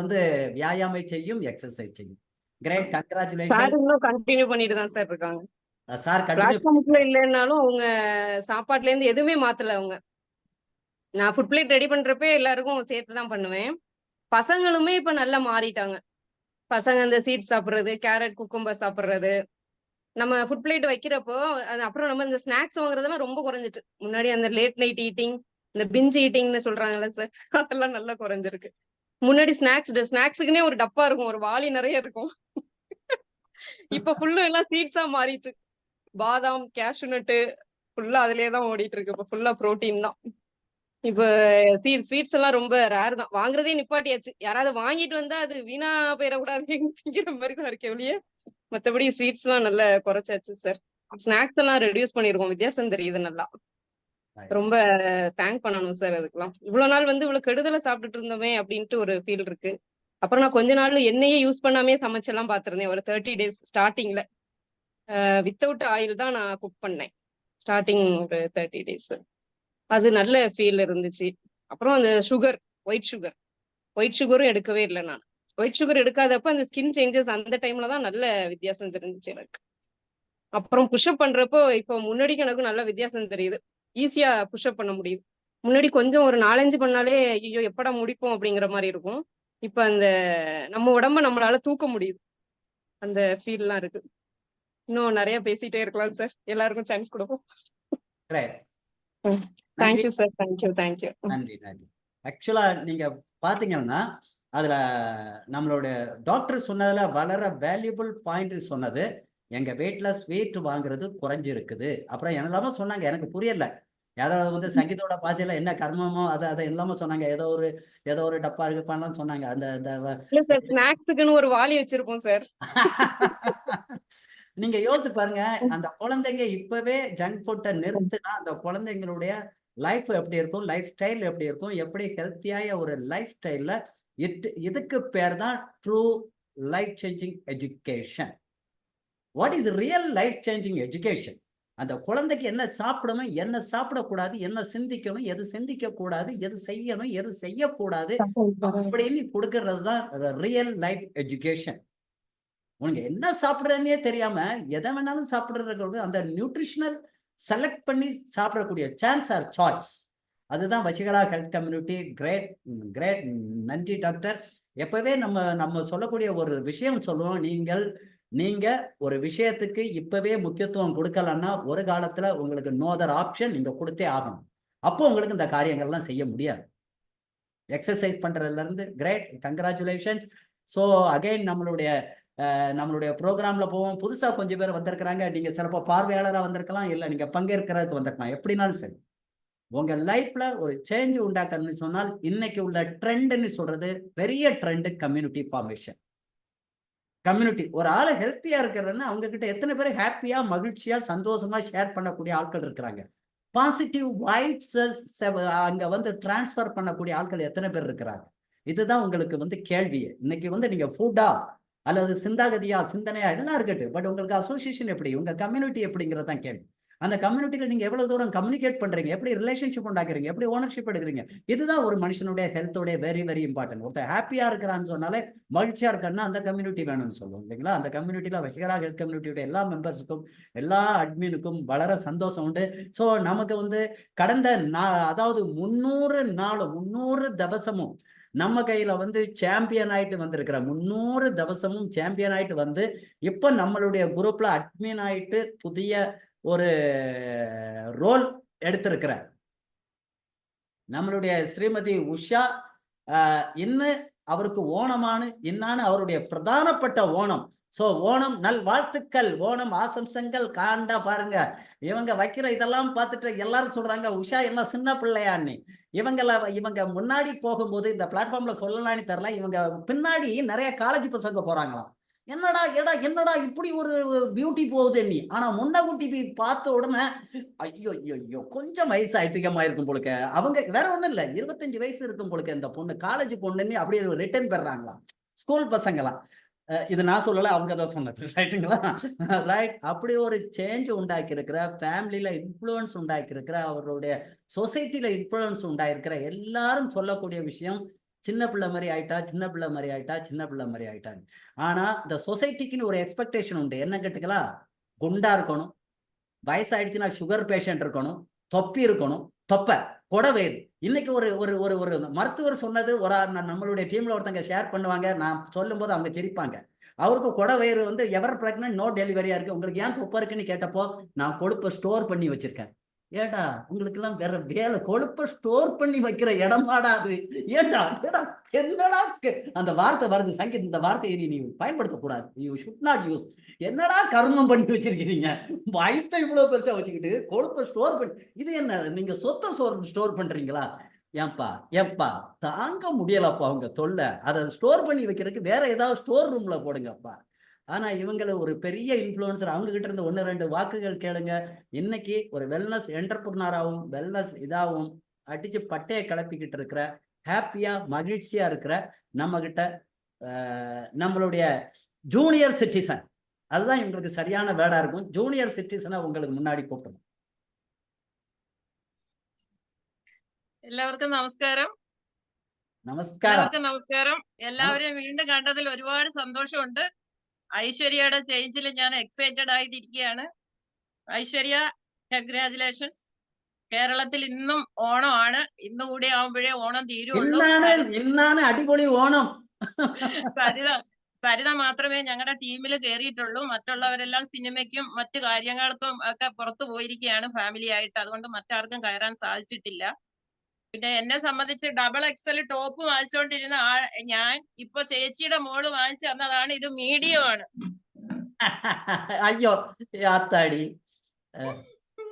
வியாயாமை செய்யும், எக்ஸசைஸ் செய்யும். Great, congratulation. இன்னும் கண்டினியூ பண்ணிட்டு தான் சார் இருக்காங்க. சார் பிளாட்ஃபார்ம்ல இல்லைன்னாலும் அவங்க சாப்பாட்டுல இருந்து எதுவுமே மாத்தல. அவங்க, நான் ஃபுட் பிளேட் ரெடி பண்றப்பே எல்லாருக்கும் சேர்த்து தான் பண்ணுவேன். பசங்களுமே இப்ப நல்லா மாறிட்டாங்க. பசங்க இந்த சீட்ஸ் சாப்பிடுறது, கேரட் குக்கும்பர் சாப்பிடுறது, நம்ம ஃபுட் பிளேட் வைக்கிறப்போ அப்புறம் நம்ம இந்த ஸ்நாக்ஸ் வாங்குறதெல்லாம் ரொம்ப குறைஞ்சிட்டு. முன்னாடி அந்த லேட் நைட் ஈட்டிங், இந்த பிஞ்ச் ஈட்டிங்னு சொல்றாங்கல்ல சார், அதெல்லாம் நல்லா குறைஞ்சிருக்கு. முன்னாடி ஸ்நாக்ஸுக்குன்னே ஒரு டப்பா இருக்கும், ஒரு வாளி நிறைய இருக்கும். இப்ப ஃபுல்லும் எல்லாம் சீட்ஸா மாறிட்டு, பாதாம், கேஷ்யூ நட்டு ஃபுல்லா அதுலயே தான் ஓடிட்டு இருக்கு. இப்ப ஃபுல்லா புரோட்டீன் தான். இப்ப ஸ்வீட்ஸ் எல்லாம் ரொம்ப ரேர் தான், வாங்குறதே நிப்பாட்டியாச்சு. யாராவது வாங்கிட்டு வந்தா அது வீணா போயிடக்கூடாதுங்கிற மாதிரி தான் இருக்கே ஒழிய, மத்தபடி ஸ்வீட்ஸ் எல்லாம் நல்லா குறைச்சாச்சு சார். ஸ்நாக்ஸ் எல்லாம் ரெடியூஸ் பண்ணிருக்கோம், வித்தியாசம் தெரியுது நல்லா. ரொம்ப தேங்க் பண்ணணும் சார். அதுக்கெல்லாம் இவ்வளவு நாள் வந்து இவ்வளவு கெடுதலை சாப்பிட்டுட்டு இருந்தோமே அப்படின்ட்டு ஒரு ஃபீல் இருக்கு. அப்புறம் நான் கொஞ்ச நாள் எண்ணெயே யூஸ் பண்ணாமே சமைச்செல்லாம் பார்த்திருந்தேன். ஒரு 30 days ஸ்டார்டிங்ல வித்தவுட் ஆயில் தான் நான் குக் பண்ணேன். ஸ்டார்டிங் ஒரு 30 days அது நல்ல ஃபீல் இருந்துச்சு. அப்புறம் அந்த சுகர், ஒயிட் சுகரும் எடுக்கவே இல்லை நான். ஒயிட் சுகர் எடுக்காதப்ப அந்த ஸ்கின் சேஞ்சஸ் அந்த டைம்ல தான் நல்ல வித்தியாசம் தெரிஞ்சிச்சு எனக்கு. அப்புறம் புஷ்அப் பண்றப்போ இப்போ முன்னாடிக்கு எனக்கு நல்ல வித்தியாசம் தெரியுது. ஈஸியா புஷ்அப் பண்ண முடியுது. முன்னாடி கொஞ்சம் ஒரு 4-5 பண்ணாலே ஐயோ எப்படா முடிப்போம் அப்படிங்கிற மாதிரி இருக்கும். இப்ப அந்த நம்ம உடம்ப நம்மளால தூக்க முடியுது. அந்த ஃபீல்லாம் இருக்கு. இன்னும் நிறைய பேசிட்டே இருக்கலாம் சார். எல்லாருக்கும் சான்ஸ் கொடுப்போம். Thank you sir. தேங்க்யூ. நன்றி. ஆக்சுவலா நீங்க பாத்தீங்கன்னா அதுல நம்மளோட டாக்டர் சொன்னதுல வளர வேல்யூபிள் பாயிண்ட் சொன்னது, எங்க வீட்டுல ஸ்வீட் வாங்குறது குறைஞ்சிருக்குது. அப்புறம் என்னெல்லாமோ சொன்னாங்க, எனக்கு புரியல. யாராவது வந்து சங்கீதோட பாசையில என்ன கர்மமோ அதை எல்லாமே சொன்னாங்க. ஏதோ ஒரு டப்பா இருக்குப்பான்னு சொன்னாங்க. அந்த ஸ்நாக்ஸுக்குன்னு ஒரு வாளி வச்சிருப்போம் சார். நீங்க யோசித்து பாருங்க, அந்த குழந்தைங்க இப்பவே ஜங்க் ஃபுட்டை நிறுத்தினா அந்த குழந்தைங்களுடைய லைஃப் எப்படி இருக்கும், லைஃப் ஸ்டைல் எப்படி இருக்கும், எப்படி ஹெல்த்தியாய ஒரு லைஃப் ஸ்டைல்ல இதுக்கு பேர் தான் true life changing education. What is real life changing education? அந்த குழந்தைக்கு என்ன சாப்பிடணும், என்ன சாப்பிடக்கூடாது, என்ன சிந்திக்கணும், எது சிந்திக்க கூடாது, எது செய்யணும், எது செய்யக்கூடாது அப்படின்னு கொடுக்கறது தான் ரியல் லைஃப் எஜுகேஷன். உனக்கு என்ன சாப்பிடுறதுன்னே தெரியாம எதை வேணாலும் சாப்பிடுறது, அந்த நியூட்ரிஷனல் செலக்ட் பண்ணி சாப்பிடக்கூடிய சான்ஸ் ஆர் சாய்ஸ். அதுதான் வசீகரா ஹெல்த் கம்யூனிட்டி. கிரேட். நன்றி டாக்டர். எப்பவே நம்ம சொல்லக்கூடிய ஒரு விஷயம் சொல்லுவோம், நீங்க ஒரு விஷயத்துக்கு இப்பவே முக்கியத்துவம் கொடுக்கலன்னா ஒரு காலத்துல உங்களுக்கு நோ அதர் ஆப்ஷன் நீங்க கொடுத்தே ஆகணும். அப்போ உங்களுக்கு இந்த காரியங்கள்லாம் செய்ய முடியாது. எக்ஸசைஸ் பண்றதுல இருந்து கிரேட், கங்க்ராச்சுலேஷன்ஸ். ஸோ அகைன் நம்மளுடைய ப்ரோக்ராம்ல போவோம். புதுசா கொஞ்சம் பேர் வந்திருக்கிறாங்க. நீங்க சிறப்பா பார்வையாளராக வந்திருக்கலாம், இல்லை நீங்க பங்கேற்கிறதுக்கு வந்திருக்கலாம். எப்படினாலும் சரி, உங்க லைஃப்ல ஒரு சேஞ்ச் உண்டாக்கணும்னு சொன்னால் இன்னைக்கு உள்ள ட்ரெண்ட்னு சொல்றது பெரிய ட்ரெண்ட் கம்யூனிட்டி ஃபார்மேஷன். கம்யூனிட்டி ஒரு ஆளை ஹெல்த்தியா இருக்கிறதுன்னா அவங்க கிட்ட எத்தனை பேர் ஹாப்பியா மகிழ்ச்சியா சந்தோஷமா ஷேர் பண்ணக்கூடிய ஆட்கள் இருக்கிறாங்க. பாசிட்டிவ் வைப்ஸ் அங்க வந்து டிரான்ஸ்ஃபர் பண்ணக்கூடிய ஆட்கள் எத்தனை பேர் இருக்கிறாங்க? இதுதான் உங்களுக்கு வந்து கேள்வியே. இன்னைக்கு நீங்க ஃபுட்டா அல்லது சிந்தாகதியா சிந்தனையா எல்லாம் இருக்கட்டும், பட் உங்களுக்கு அசோசியேஷன் எப்படி, உங்க கம்யூனிட்டி எப்படிங்கிறது தான் கேள்வி. அந்த கம்யூனிட்டியில நீங்க எவ்வளவு தூரம் கம்யூனிகேட் பண்றீங்க, எப்படி ரிலேஷன்ஷிப் உண்டாக்குறீங்க, எப்படி ஓனர்ஷிப் எடுக்கிறீங்க, இதுதான் ஒரு மனுஷனுடைய ஹெல்த்தோட வெரி வெரி இம்பார்ட்டன்ட். ஒருத்தர் ஹாப்பியா இருக்கிறான்னு சொன்னாலே மகிழ்ச்சியா இருக்காருன்னா அந்த கம்யூனிட்டி வேணும்னு சொல்லுவோம் இல்லைங்களா? அந்த கம்யூனிட்டியில வசீகரா ஹெல்த் கம்யூனிட்டியோட எல்லா மெம்பர்ஸுக்கும் எல்லா அட்மினுக்கும் வளர சந்தோஷம் உண்டு. ஸோ நமக்கு வந்து கடந்த அதாவது 300 தபசமும் நம்ம கையில வந்து சாம்பியன் ஆயிட்டு வந்திருக்கிற 300 தவசமும் சாம்பியன் ஆயிட்டு வந்து இப்ப நம்மளுடைய குரூப்ல அட்மின் ஆயிட்டு புதிய ஒரு ரோல் எடுத்திருக்கிற நம்மளுடைய ஸ்ரீமதி உஷா. இன்னும் அவருக்கு இன்னான்னு அவருடைய பிரதானப்பட்ட ஓணம். சோ ஓணம் நல் வாழ்த்துக்கள், ஓணம் ஆசம்சங்கள் காண்டா பாருங்க. இவங்க வைக்கிற இதெல்லாம் பார்த்துட்டு எல்லாரும் சொல்றாங்க உஷா எல்லாம் சின்ன பிள்ளையான்னு. இவங்க முன்னாடி போகும்போது இந்த பிளாட்ஃபார்ம்ல சொல்லலான்னு தெரியல, இவங்க பின்னாடி நிறைய காலேஜ் பசங்க போறாங்களாம். என்னடா இப்படி ஒரு பியூட்டி போகுது நீ. ஆனா முன்னகுட்டி பார்த்த உடனே ஐயோ கொஞ்சம் வயசு அதிகமா இருக்கும் போலுக்க. அவங்க வேற ஒண்ணும் இல்ல, 25 வயசு இருக்கும் போலுக்க இந்த பொண்ணு, காலேஜ் பொண்ணுன்னு அப்படியே ரிட்டர்ன் பெறாங்களாம், ஸ்கூல் பசங்களாம். இது நான் சொல்லல, அவங்க தான் சொன்னது. ரைட்டுங்களா? ரைட். அப்படி ஒரு சேஞ்ச் உண்டாக்கி இருக்கிற, ஃபேமிலியில இன்ஃப்ளூயன்ஸ் உண்டாக்கி இருக்கிற, அவருடைய சொசைட்டில இன்ஃப்ளூயன்ஸ் உண்டாயிருக்கிற எல்லாரும் சொல்லக்கூடிய விஷயம், சின்ன பிள்ளை மாதிரி ஆயிட்டா. ஆனா இந்த சொசைட்டிக்குன்னு ஒரு எக்ஸ்பெக்டேஷன் உண்டு. என்ன கேட்டுக்கலாம், குண்டா இருக்கணும், வயசாயிடுச்சுன்னா சுகர் பேஷண்ட் இருக்கணும், தொப்பி இருக்கணும், கொடவேறு. இன்னைக்கு ஒரு ஒரு ஒரு ஒரு மருத்துவர் சொன்னது நம்மளுடைய டீம்ல ஒருத்தங்க ஷேர் பண்ணுவாங்க, நான் சொல்லும் போது அவங்க சிரிப்பாங்க. அவருக்கு கொடவேறு வந்து எவர் பிரெக்னன்ட் நோ டெலிவரியா இருக்கு, உங்களுக்கு ஏன் தொப்பா இருக்குன்னு கேட்டப்போ நான் கொழுப்பை ஸ்டோர் பண்ணி வச்சிருக்கேன். ஏடா உங்களுக்கு எல்லாம் வேற வேலை, கொழுப்பை ஸ்டோர் பண்ணி வைக்கிற இடமாடாது. ஏடா என்னடா அந்த வார்த்தை வருது சங்கீத், இந்த வார்த்தையை நீ பயன்படுத்தக்கூடாது, யூ ஷுட் நாட் யூஸ். என்னடா கர்மம் பண்ணி வச்சிருக்கீங்க, வயிற்றை இவ்வளவு பெருசா வச்சுக்கிட்டு கொழுப்பை ஸ்டோர் பண்ணி, இது என்ன நீங்க சொத்தை ஸ்டோர் பண்றீங்களா? ஏப்பா தாங்க முடியலப்பா அவங்க தொல்லை. அதை ஸ்டோர் பண்ணி வைக்கிறதுக்கு வேற ஏதாவது ஸ்டோர் ரூம்ல போடுங்கப்பா. ஆனா இவங்களை ஒரு பெரிய இன்ஃப்ளூயன்சர், அவங்க கிட்ட இருந்து 1-2 வாக்குகள் கேளுங்க. இன்னைக்கு ஒரு வெல்னஸ் என்டர்பிரினராகவும் வெல்னஸ் இதாகவும் அடிச்சு பட்டையை கிளப்பிக்கிட்டு இருக்கிற, ஹாப்பியா மகிழ்ச்சியா இருக்கிற நம்ம கிட்ட நம்மளுடைய ஜூனியர் சிட்டிசன், அதுதான் இவங்களுக்கு சரியான வேர்டா இருக்கும். ஜூனியர் சிட்டிசனை உங்களுக்கு முன்னாடி கூப்பிடணும். എല്ലാവർക്കും നമസ്കാരം. நமஸ்காரம். എല്ലാവർക്കും നമസ്കാരം. എല്ലാവരെയും വീണ്ടും കണ്ടതിൽ ഒരുപാട് സന്തോഷമുണ്ട്. ഐശ്വര്യയുടെ ചേഞ്ചിൽ ഞാൻ എക്സൈറ്റഡ് ആയിട്ടിരിക്കുകയാണ്. ഐശ്വര്യ, കൺഗ്രാജുലേഷൻസ്. കേരളത്തിൽ ഇന്നും ഓണമാണ്. ഇന്ന് കൂടി ആവുമ്പോഴേ ഓണം തീരുള്ളൂ. ഇന്നാണ് അടിപൊളി ഓണം. സരിത മാത്രമേ ഞങ്ങളുടെ ടീമിൽ കയറിയിട്ടുള്ളൂ. മറ്റുള്ളവരെല്ലാം സിനിമയ്ക്കും മറ്റു കാര്യങ്ങൾക്കും ഒക്കെ പുറത്തു പോയിരിക്കുകയാണ് ഫാമിലി ആയിട്ട്. അതുകൊണ്ട് മറ്റാർക്കും കയറാൻ സാധിച്ചിട്ടില്ല. പിന്നെ എന്നെ സംബന്ധിച്ച് ഡബിൾ എക്സൽ ടോപ്പ് വാങ്ങിച്ചുകൊണ്ടിരുന്ന ഞാൻ ഇപ്പൊ ചേച്ചിയുടെ മോള് വാങ്ങിച്ചു തന്നതാണ്. ഇത് മീഡിയം ആണ്. ஐயோ ஆத்தாடி,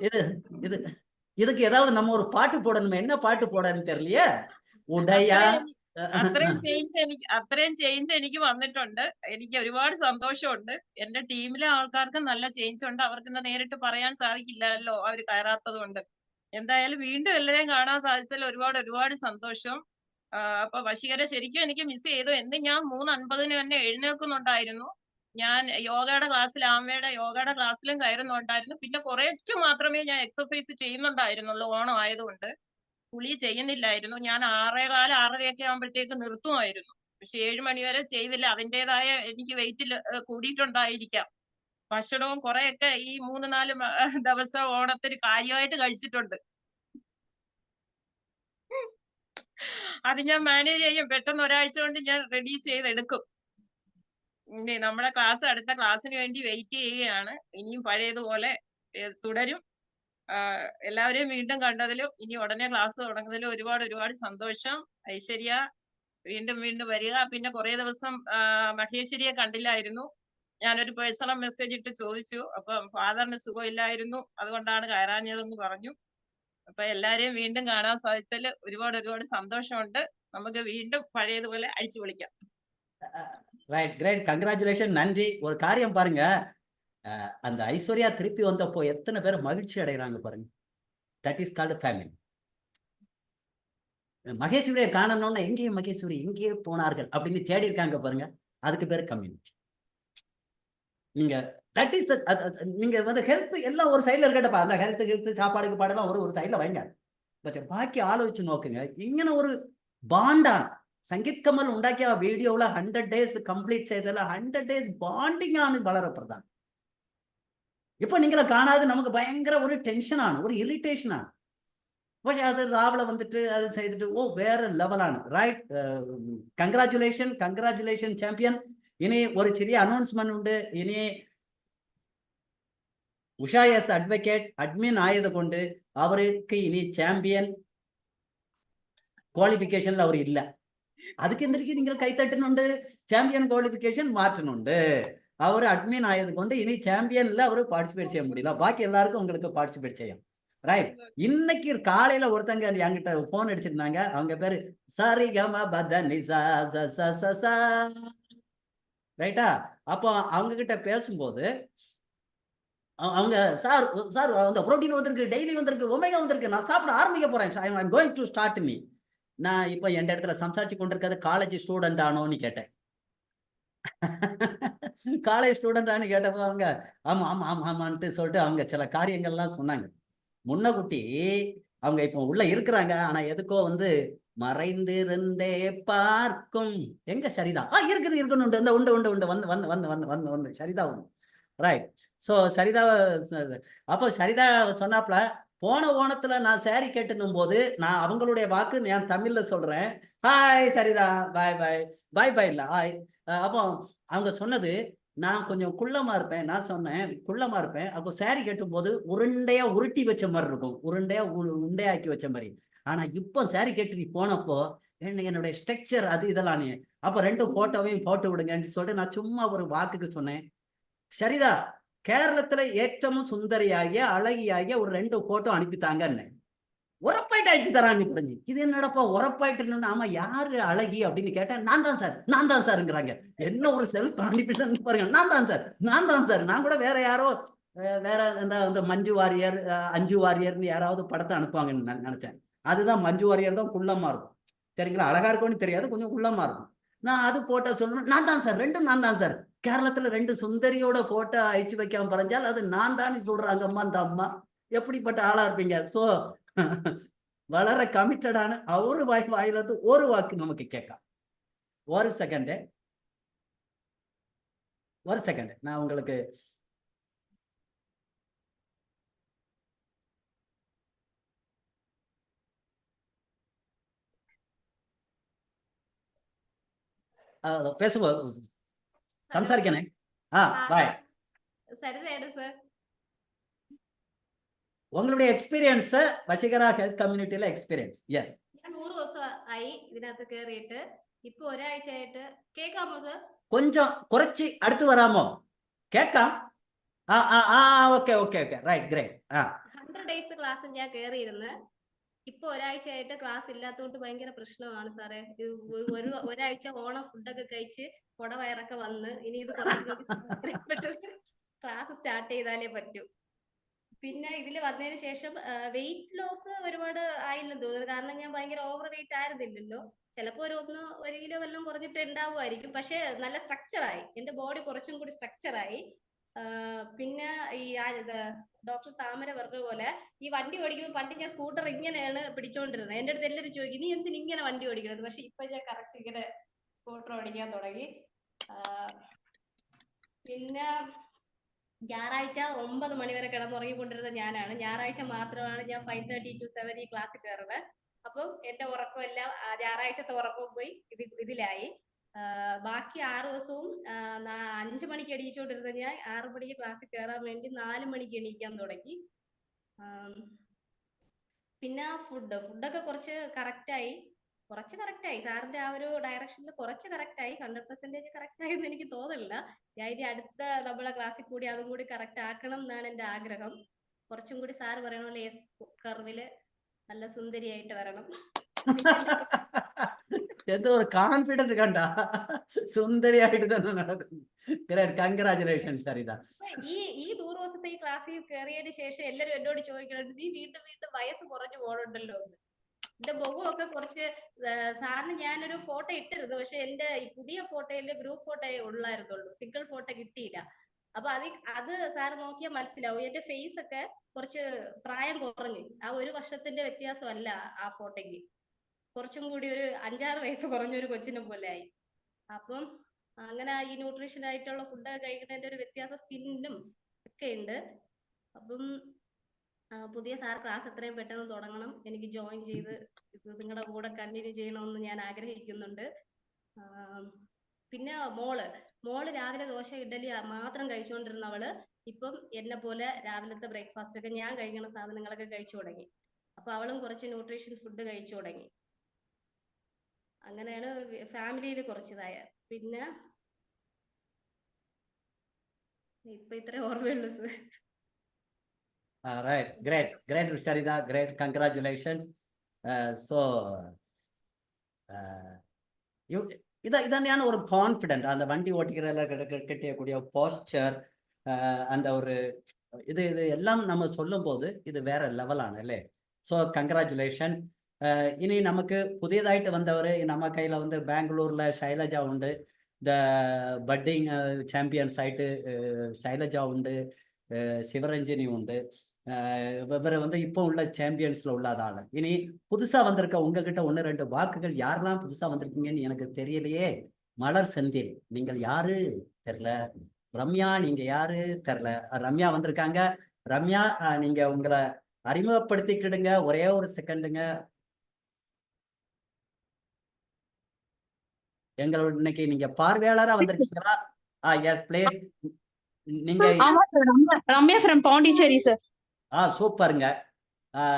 இது இது இதுக்கு ஏதாவது நம்ம ஒரு பாட்டு போடணுமே. என்ன பாட்டு போடணும்னு தெரியலையே. உடையா അത്രയും ചേഞ്ച് എനിക്ക് വന്നിട്ടുണ്ട്. എനിക്ക് ഒരുപാട് സന്തോഷമുണ്ട്. എന്റെ ടീമിലെ ആൾക്കാർക്ക് നല്ല ചേഞ്ച് ഉണ്ട്. അവർക്ക് നേരിട്ട് പറയാൻ സാധിക്കില്ലല്ലോ അവര് കയറാത്തത് കൊണ്ട്. എന്തായാലും വീണ്ടും എല്ലാരെയും കാണാൻ സാധിച്ചതിൽ ഒരുപാട് സന്തോഷം. അപ്പൊ വശീകര ശരിക്കും എനിക്ക് മിസ് ചെയ്തു. എന്ന് ഞാൻ 3:50 തന്നെ എഴുന്നേൽക്കുന്നുണ്ടായിരുന്നു. ഞാൻ യോഗയുടെ ക്ലാസ്സിൽ, ആമയുടെ യോഗയുടെ ക്ലാസ്സിലും കയറുന്നുണ്ടായിരുന്നു. പിന്നെ കുറച്ച് മാത്രമേ ഞാൻ എക്സസൈസ് ചെയ്യുന്നുണ്ടായിരുന്നുള്ളൂ ഓണം ആയതുകൊണ്ട്. കുളി ചെയ്യുന്നില്ലായിരുന്നു. ഞാൻ 6:15, 6:30 ആകുമ്പോഴത്തേക്ക് നിർത്തുമായിരുന്നു. പക്ഷെ 7 മണി വരെ ചെയ്തില്ല. അതിൻ്റെതായ എനിക്ക് വെയിറ്റിൽ കൂടിയിട്ടുണ്ടായിരിക്കാം. ഭക്ഷണവും കുറെയൊക്കെ ഈ 3-4 ദിവസം ഓണത്തിന് കാര്യമായിട്ട് കഴിച്ചിട്ടുണ്ട്. അത് ഞാൻ മാനേജ് ചെയ്യും. പെട്ടെന്ന് ഒരാഴ്ച കൊണ്ട് ഞാൻ റെഡ്യൂസ് ചെയ്തെടുക്കും. നമ്മുടെ അടുത്ത ക്ലാസ്സിന് വേണ്ടി വെയിറ്റ് ചെയ്യുകയാണ്. ഇനിയും പഴയതുപോലെ തുടരും. എല്ലാവരെയും വീണ്ടും കണ്ടതിലും ഇനി ഉടനെ ക്ലാസ് തുടങ്ങുന്നതിലും ഒരുപാട് സന്തോഷം. ഐശ്വര്യ വീണ്ടും വരിക. പിന്നെ കുറെ ദിവസം മഹേശ്വരിയെ കണ്ടില്ലായിരുന്നു. ഞാനൊരു പേഴ്സണൽ മെസ്സേജ് ഇട്ട് ചോദിച്ചു. അപ്പൊ ഫാദറിന് സുഖമില്ലായിരുന്നു, അതുകൊണ്ടാണ് കയറാഞ്ഞതെന്ന് പറഞ്ഞു. അപ്പൊ എല്ലാരെയും വീണ്ടും കാണാൻ സാധിച്ചാൽ ഒരുപാട് സന്തോഷമുണ്ട്. നമുക്ക് വീണ്ടും പഴയതുപോലെ അടിച്ചു പൊളിക്കാം. ரைட், கிரேட், கங்க்ராச்சுலேஷன், நன்றி. ஒரு காரியம் பாருங்க, அந்த ஐஸ்வர்யா திருப்பி வந்தப்போ எத்தனை பேர் மகிழ்ச்சி அடைகிறாங்க பாருங்க. That is called family. மகேஸ்வரியை காணணும்னா எங்கேயும் மகேஸ்வரி எங்கேயே போனார்கள் அப்படின்னு தேடி இருக்காங்க பாருங்க. அதுக்கு பேர் கம்யூனிட்டி. நீங்க தட் இஸ் நீங்க வந்து ஹெல்த் எல்லாம் ஒரு சைட்ல இருக்கட்டப்பா. அந்த ஹெல்த் சாப்பாடுக்கு பாடெல்லாம் ஒரு சைட்ல வைங்க. ബാക്കി ആലോചിച്ച് നോക്കുங்க. ഇങ്ങനെ ഒരു ബാണ്ടാണ് സംഗീത് കമൽ ഉണ്ടാക്കിയ വീഡിയോയില് 100 days കംപ്ലീറ്റ് ചെയ്തല്ല. 100 days ബോണ്ടിങ് ആണ് വളരെ പ്രധാനം. ഇപ്പൊ നിങ്ങളെ കാണാതെ നമുക്ക് ഭയങ്കര ഒരു ടെൻഷനാണ്, ഒരു ഇറിറ്റേഷനാണ്. പക്ഷെ അത് രാവിലെ വന്നിട്ട് അത് ചെയ്തിട്ട് വേറെ ലെവലാണ്. Right, congratulation champion. ഇനി ഒരു ചെറിയ അനൗൺസ്മെന്റ് ഉണ്ട്. ഇനി ഉഷാ എസ് അഡ്വക്കേറ്റ് അഡ്മിൻ ആയതുകൊണ്ട് അവർക്ക് ഇനി ചാമ്പ്യൻ ക്വാളിഫിക്കേഷനിൽ അവർ ഇല്ല. அதுக்கு எந்திரிக்கு நீங்கள் கைத்தட்டணுண்டு. சாம்பியன் குவாலிஃபிகேஷன் மாற்றணுண்டு. அவர் அட்மின் ஆயது கொண்டு இனி சாம்பியன்ல அவரு பார்ட்டிசிபேட் செய்ய முடியல. பாக்கி எல்லாருக்கும் உங்களுக்கு பார்ட்டிசிபேட் செய்யும். ரைட். இன்னைக்கு காலையில ஒருத்தங்க என்கிட்ட போன் அடிச்சிருந்தாங்க. அவங்க பேரு சரிகம பதனி சா. ரைட்டா? அப்போ அவங்க கிட்ட பேசும்போது அவங்க சார் அந்த புரோட்டீன் வந்திருக்கு, டெய்லி வந்திருக்கு, ஒமேகா வந்திருக்கு, நான் சாப்பிட ஆரம்பிக்க போறேன், I am going to start me. நான் இப்ப என் இடத்துல சம்சாரிச்சு கொண்டிருக்கிறது காலேஜ் ஸ்டூடெண்ட் ஆனோன்னு கேட்டேன். காலேஜ் ஸ்டூடெண்ட் கேட்டப்போ அவங்க ஆமான்ட்டு சொல்லிட்டு அவங்க சில காரியங்கள்லாம் சொன்னாங்க. முன்னகுட்டி அவங்க இப்போ உள்ள இருக்கிறாங்க. ஆனா எதுக்கோ வந்து மறைந்திருந்தே பார்க்கும் எங்க சரிதா இருக்கணும் இந்த உண்டு சரிதா உண்டு. ரைட். ஸோ சரிதா அப்போ சரிதா சொன்னாப்ல, போன ஓணத்துல நான் சாரி கேட்டுக்கும் போது நான் அவங்களுடைய வாக்கு நான் தமிழ்ல சொல்றேன். ஹாய் சரிதா, பாய் இல்ல ஹாய். அப்போ அவங்க சொன்னது நான் கொஞ்சம் குள்ளமா இருப்பேன். நான் சொன்னேன் குள்ளமா இருப்பேன். அப்போ சாரி கேட்டும் போது உருண்டையா உருட்டி வச்ச மாதிரி இருக்கும், உண்டையாக்கி வச்ச மாதிரி. ஆனா இப்போ சாரி கேட்டு போனப்போ என்னுடைய ஸ்ட்ரக்சர் அது இதெல்லாம். அப்ப 2 போட்டோவையும் போட்டு விடுங்கன்னு சொல்லிட்டு நான் சும்மா ஒரு வாக்குக்கு சொன்னேன். சரிதா, கேரளத்துல ஏற்றமும் சுந்தரியாகிய அழகியாகிய ஒரு 2 போட்டோ அனுப்பித்தாங்க. உரப்பாயிட்டு அழிச்சு தரான்னு புரிஞ்சு. இது என்னடப்பா உரப்பாயிட்டு? ஆமா, யாரு அழகி அப்படின்னு கேட்டேன். நான் தான் சார்ங்கிறாங்க. என்ன ஒரு செல்ஃப் கான்பிடன்ஸ் பாருங்க. நான் தான் சார். நான் கூட வேற யாரோ வேற இந்த மஞ்சு வாரியர், அஞ்சு வாரியர்னு யாராவது படத்தை அனுப்புவாங்கன்னு நான் நினைச்சேன். அதுதான் மஞ்சு வாரியர் தான் குள்ளமா இருக்கும். சரிங்களா? அழகா இருக்கும்னு தெரியாது, கொஞ்சம் குள்ளமா இருக்கும். நான் அது போட்டோ சொல்லணும். நான் தான் சார், ரெண்டும் நான் தான் சார். கேரளத்துல 2 சுந்தரியோட போட்டோ அழிச்சு வைக்காம பறஞ்சால் அது நான் தான் சொல்றாங்கம்மா அந்த அம்மா. எப்படிப்பட்ட ஆளா இருப்பீங்க? சோ வளர கமிட்டடான அவரு வாயில இருந்து ஒரு வாக்கு நமக்கு கேட்காம். ஒரு செகண்ட் நான் உங்களுக்கு பேசுவோம், സംസാരിക്കണേ. பாய். சரிதேடு சார். ഉങ്ങളുടെ എക്സ്പീരിയൻസ് വശീകര ഹെൽത്ത് കമ്മ്യൂണിറ്റിയിലെ എക്സ്പീരിയൻസ്. യെസ്. ഞാൻ 100 ദിവസമായി ഇതിനകത്ത് കേറിയിട്ട്. ഇപ്പൊ ഒരാഴ്ചയായിട്ട്. കേൾക്കാമോ സാർ? കുറച്ച് അടുത്ത് വരാമോ? കേൾക്കാം. Okay right, great. 100 days class ഞാൻ കേറിയിരുന്ന്. ഇപ്പൊ ഒരാഴ്ചയായിട്ട് ക്ലാസ് ഇല്ലാത്തതുകൊണ്ട് ഭയങ്കര പ്രശ്നമാണ് സാറേ. ഒരാഴ്ച ഓണം ഫുഡൊക്കെ കഴിച്ച് കൊടവയറൊക്കെ വന്ന് ഇനി ഇത് ക്ലാസ് സ്റ്റാർട്ട് ചെയ്താലേ പറ്റൂ. പിന്നെ ഇതിൽ വന്നതിന് ശേഷം വെയിറ്റ് ലോസ് ഒരുപാട് ആയില്ലെന്ന് തോന്നുന്നു. കാരണം ഞാൻ ഭയങ്കര ഓവർ വെയിറ്റ് ആയിരുന്നില്ലല്ലോ. ചിലപ്പോ ഒരു 1 കിലോ വല്ലതും കുറഞ്ഞിട്ട് ഉണ്ടാവുമായിരിക്കും. പക്ഷെ നല്ല സ്ട്രക്ചറായി, എന്റെ ബോഡി കുറച്ചും കൂടി സ്ട്രക്ചറായി. പിന്നെ ഈ ഡോക്ടർ താമര പറഞ്ഞ പോലെ ഈ വണ്ടി ഓടിക്കുമ്പോൾ പണ്ട് ഞാൻ സ്കൂട്ടർ ഇങ്ങനെയാണ് പിടിച്ചോണ്ടിരുന്നത്. എന്റെ അടുത്ത് എല്ലാവരും ചോദിക്കും, നീ എന്തിന് ഇങ്ങനെ വണ്ടി ഓടിക്കണത്? പക്ഷെ ഇപ്പൊ ഞാൻ കറക്റ്റ് ഇങ്ങനെ സ്കൂട്ടർ ഓടിക്കാൻ തുടങ്ങി. പിന്നെ ഞായറാഴ്ച 9 മണി വരെ കിടന്നുറങ്ങിക്കൊണ്ടിരുന്ന ഞാനാണ്. ഞായറാഴ്ച മാത്രമാണ് ഞാൻ 5:30 to 7 ഈ ക്ലാസ്സിൽ കയറുന്നത്. അപ്പം എന്റെ ഉറക്കം എല്ലാം ഞായറാഴ്ചത്തെ ഉറക്കവും പോയി ഇതിലായി. ബാക്കി 6 ദിവസവും 5 മണിക്ക് എണീച്ചോണ്ടിരുന്ന ഞാൻ 6 മണിക്ക് ക്ലാസ്സിൽ കയറാൻ വേണ്ടി 4 മണിക്ക് എണീക്കാൻ തുടങ്ങി. പിന്നെ ഫുഡൊക്കെ കുറച്ച് കറക്റ്റായി. സാറിന്റെ ആ ഒരു ഡയറക്ഷനിൽ കുറച്ച് കറക്റ്റായി. 100% കറക്റ്റ് ആയി എന്ന് എനിക്ക് തോന്നുന്നില്ല. ഞാൻ ഇനി അടുത്ത നമ്മളെ ക്ലാസ്സിൽ കൂടി അതും കൂടി കറക്റ്റ് ആക്കണം എന്നാണ് എന്റെ ആഗ്രഹം. കുറച്ചും കൂടി സാറ് പറയണ പോലെ എസ് കർവില് നല്ല സുന്ദരിയായിട്ട് വരണം. എന്തോ ഒരു കോൺഫിഡൻസ് കണ്ട, സുന്ദരിയായിട്ട് തന്നെ നടക്കും. കൺഗ്രാചുലേഷൻസ് സരിത. ഈ 100 ദിവസത്തെ ഈ ക്ലാസ്സിൽ കയറിയതിന് ശേഷം എല്ലാരും എന്നോട് ചോദിക്കുന്നുണ്ട്, നീ വീണ്ടും വയസ്സ് കുറഞ്ഞു പോകണുണ്ടല്ലോ എന്ന്. എന്റെ മുഖമൊക്കെ കുറച്ച് സാറിന് ഞാനൊരു ഫോട്ടോ ഇട്ടിരുന്നു. പക്ഷെ എന്റെ ഈ പുതിയ ഫോട്ടോയില് ഗ്രൂപ്പ് ഫോട്ടോ ഉള്ളായിരുന്നുള്ളൂ, സിംഗിൾ ഫോട്ടോ കിട്ടിയില്ല. അപ്പൊ അത് സാറ് നോക്കിയാൽ മനസ്സിലാവും. എന്റെ ഫേസ് ഒക്കെ കുറച്ച് പ്രായം കുറഞ്ഞു. ആ 1 വർഷത്തിന്റെ വ്യത്യാസമല്ല ആ ഫോട്ടോയ്ക്ക്. കുറച്ചും കൂടി ഒരു 5-6 വയസ്സ് കുറഞ്ഞൊരു കൊച്ചിനെ പോലെ ആയി. അപ്പം അങ്ങനെ ഈ ന്യൂട്രീഷൻ ആയിട്ടുള്ള ഫുഡൊക്കെ കഴിക്കുന്നതിന്റെ ഒരു വ്യത്യാസം സ്കിന്നിനും ഒക്കെ ഉണ്ട്. അപ്പം പുതിയ സാർ ക്ലാസ് എത്രയും പെട്ടെന്ന് തുടങ്ങണം. എനിക്ക് ജോയിൻ ചെയ്ത് നിങ്ങളുടെ കൂടെ കണ്ടിന്യൂ ചെയ്യണമെന്ന് ഞാൻ ആഗ്രഹിക്കുന്നുണ്ട്. പിന്നെ മോള് രാവിലെ ദോശ ഇഡലി മാത്രം കഴിച്ചുകൊണ്ടിരുന്നവള് ഇപ്പം എന്നെ പോലെ രാവിലത്തെ ബ്രേക്ക്ഫാസ്റ്റ് ഒക്കെ ഞാൻ കഴിക്കുന്ന സാധനങ്ങളൊക്കെ കഴിച്ചു തുടങ്ങി. അപ്പൊ അവളും കുറച്ച് ന്യൂട്രീഷൻ ഫുഡ് കഴിച്ചു തുടങ്ങി. അങ്ങനെയാണ് ഫാമിലിയിൽ കുറച്ചിതായ. പിന്നെ ഇപ്പൊ ഇത്രേ ഓർമ്മയുള്ളൂ sir. Right, great Sharida, great, congratulations. ഇതന്നെയാണ് ഒരു കോൺഫിഡൻറ്റ്. அந்த வண்டி ஓட்டிக்கிறதுல கிட்டக்கூடிய போஸ்டர், அந்த ஒரு இது எல்லாம் நம்ம சொல்லும் போது இது வேற லெவலான അല്ലേ? So congratulation. ഇനി നമുക്ക് പുതിയതായിട്ട് വന്നവർ നമ്മ കയ്യിൽ வந்து ബാംഗ്ലൂരിലെ ശൈലജ ഉണ്ട്, ദ ബഡ്ഡിങ് ചാമ്പ്യൻസ് ആയിട്ട് ശൈലജ ഉണ്ട്, சிவரஞ்சனி உண்டு. இவர் வந்து இப்போ உள்ள சாம்பியன்ஸ்ல உள்ளதால. இனி புதுசா வந்திருக்க உங்ககிட்ட 1-2 வாக்குகள். யாரெல்லாம் புதுசா வந்திருக்கீங்கன்னு எனக்கு தெரியலையே. மலர் செந்தில், நீங்கள் யாரு தெரியல. ரம்யா, நீங்க யாரு தெரியல. ரம்யா வந்திருக்காங்க. ரம்யா, நீங்க உங்களை அறிமுகப்படுத்திக்கிடுங்க. ஒரே ஒரு செகண்டுங்க. எங்களோட இன்னைக்கு நீங்க பார்வையாளரா வந்திருக்கீங்களா? Yes please. நீங்க ரம்யா ஃப்ரம் பாண்டிச்சேரி சார். சூப்பருங்க.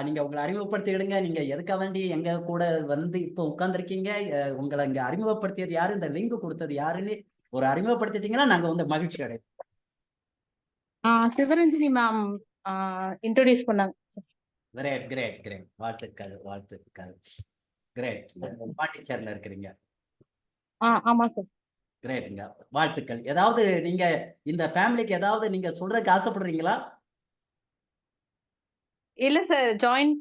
நீங்க உங்களை அறிமுகப்படுத்திக்கிடுங்க. நீங்க எதுக்காக வேண்டி எங்க கூட வந்து இப்போ உட்கார்ந்துருக்கீங்க? உங்களை இங்க அறிமுகப்படுத்தியது யாரு, இந்த லிங்க் கொடுத்தது யாருன்னு ஒரு அறிமுகப்படுத்திட்டீங்கன்னா நாங்க வந்து மகிழ்ச்சி அடைவோம். சிவரஞ்சனி மேம் இன்ட்ரோடியூஸ் பண்ணாங்க. கிரேட் கிரேட் கிரேட், வாழ்த்துக்கள் வாழ்த்துக்கள். கிரேட். பாண்டிச்சேரியில இருக்கிறீங்க. ஆமா சார். கிரேட்டுங்க, வாழ்த்துக்கள். ஏதாவது நீங்க இந்த ஃபேமிலிக்கு ஏதாவது நீங்க சொல்றதுக்கு ஆசைப்படுறீங்களா? இல்ல சார், ஜாயின்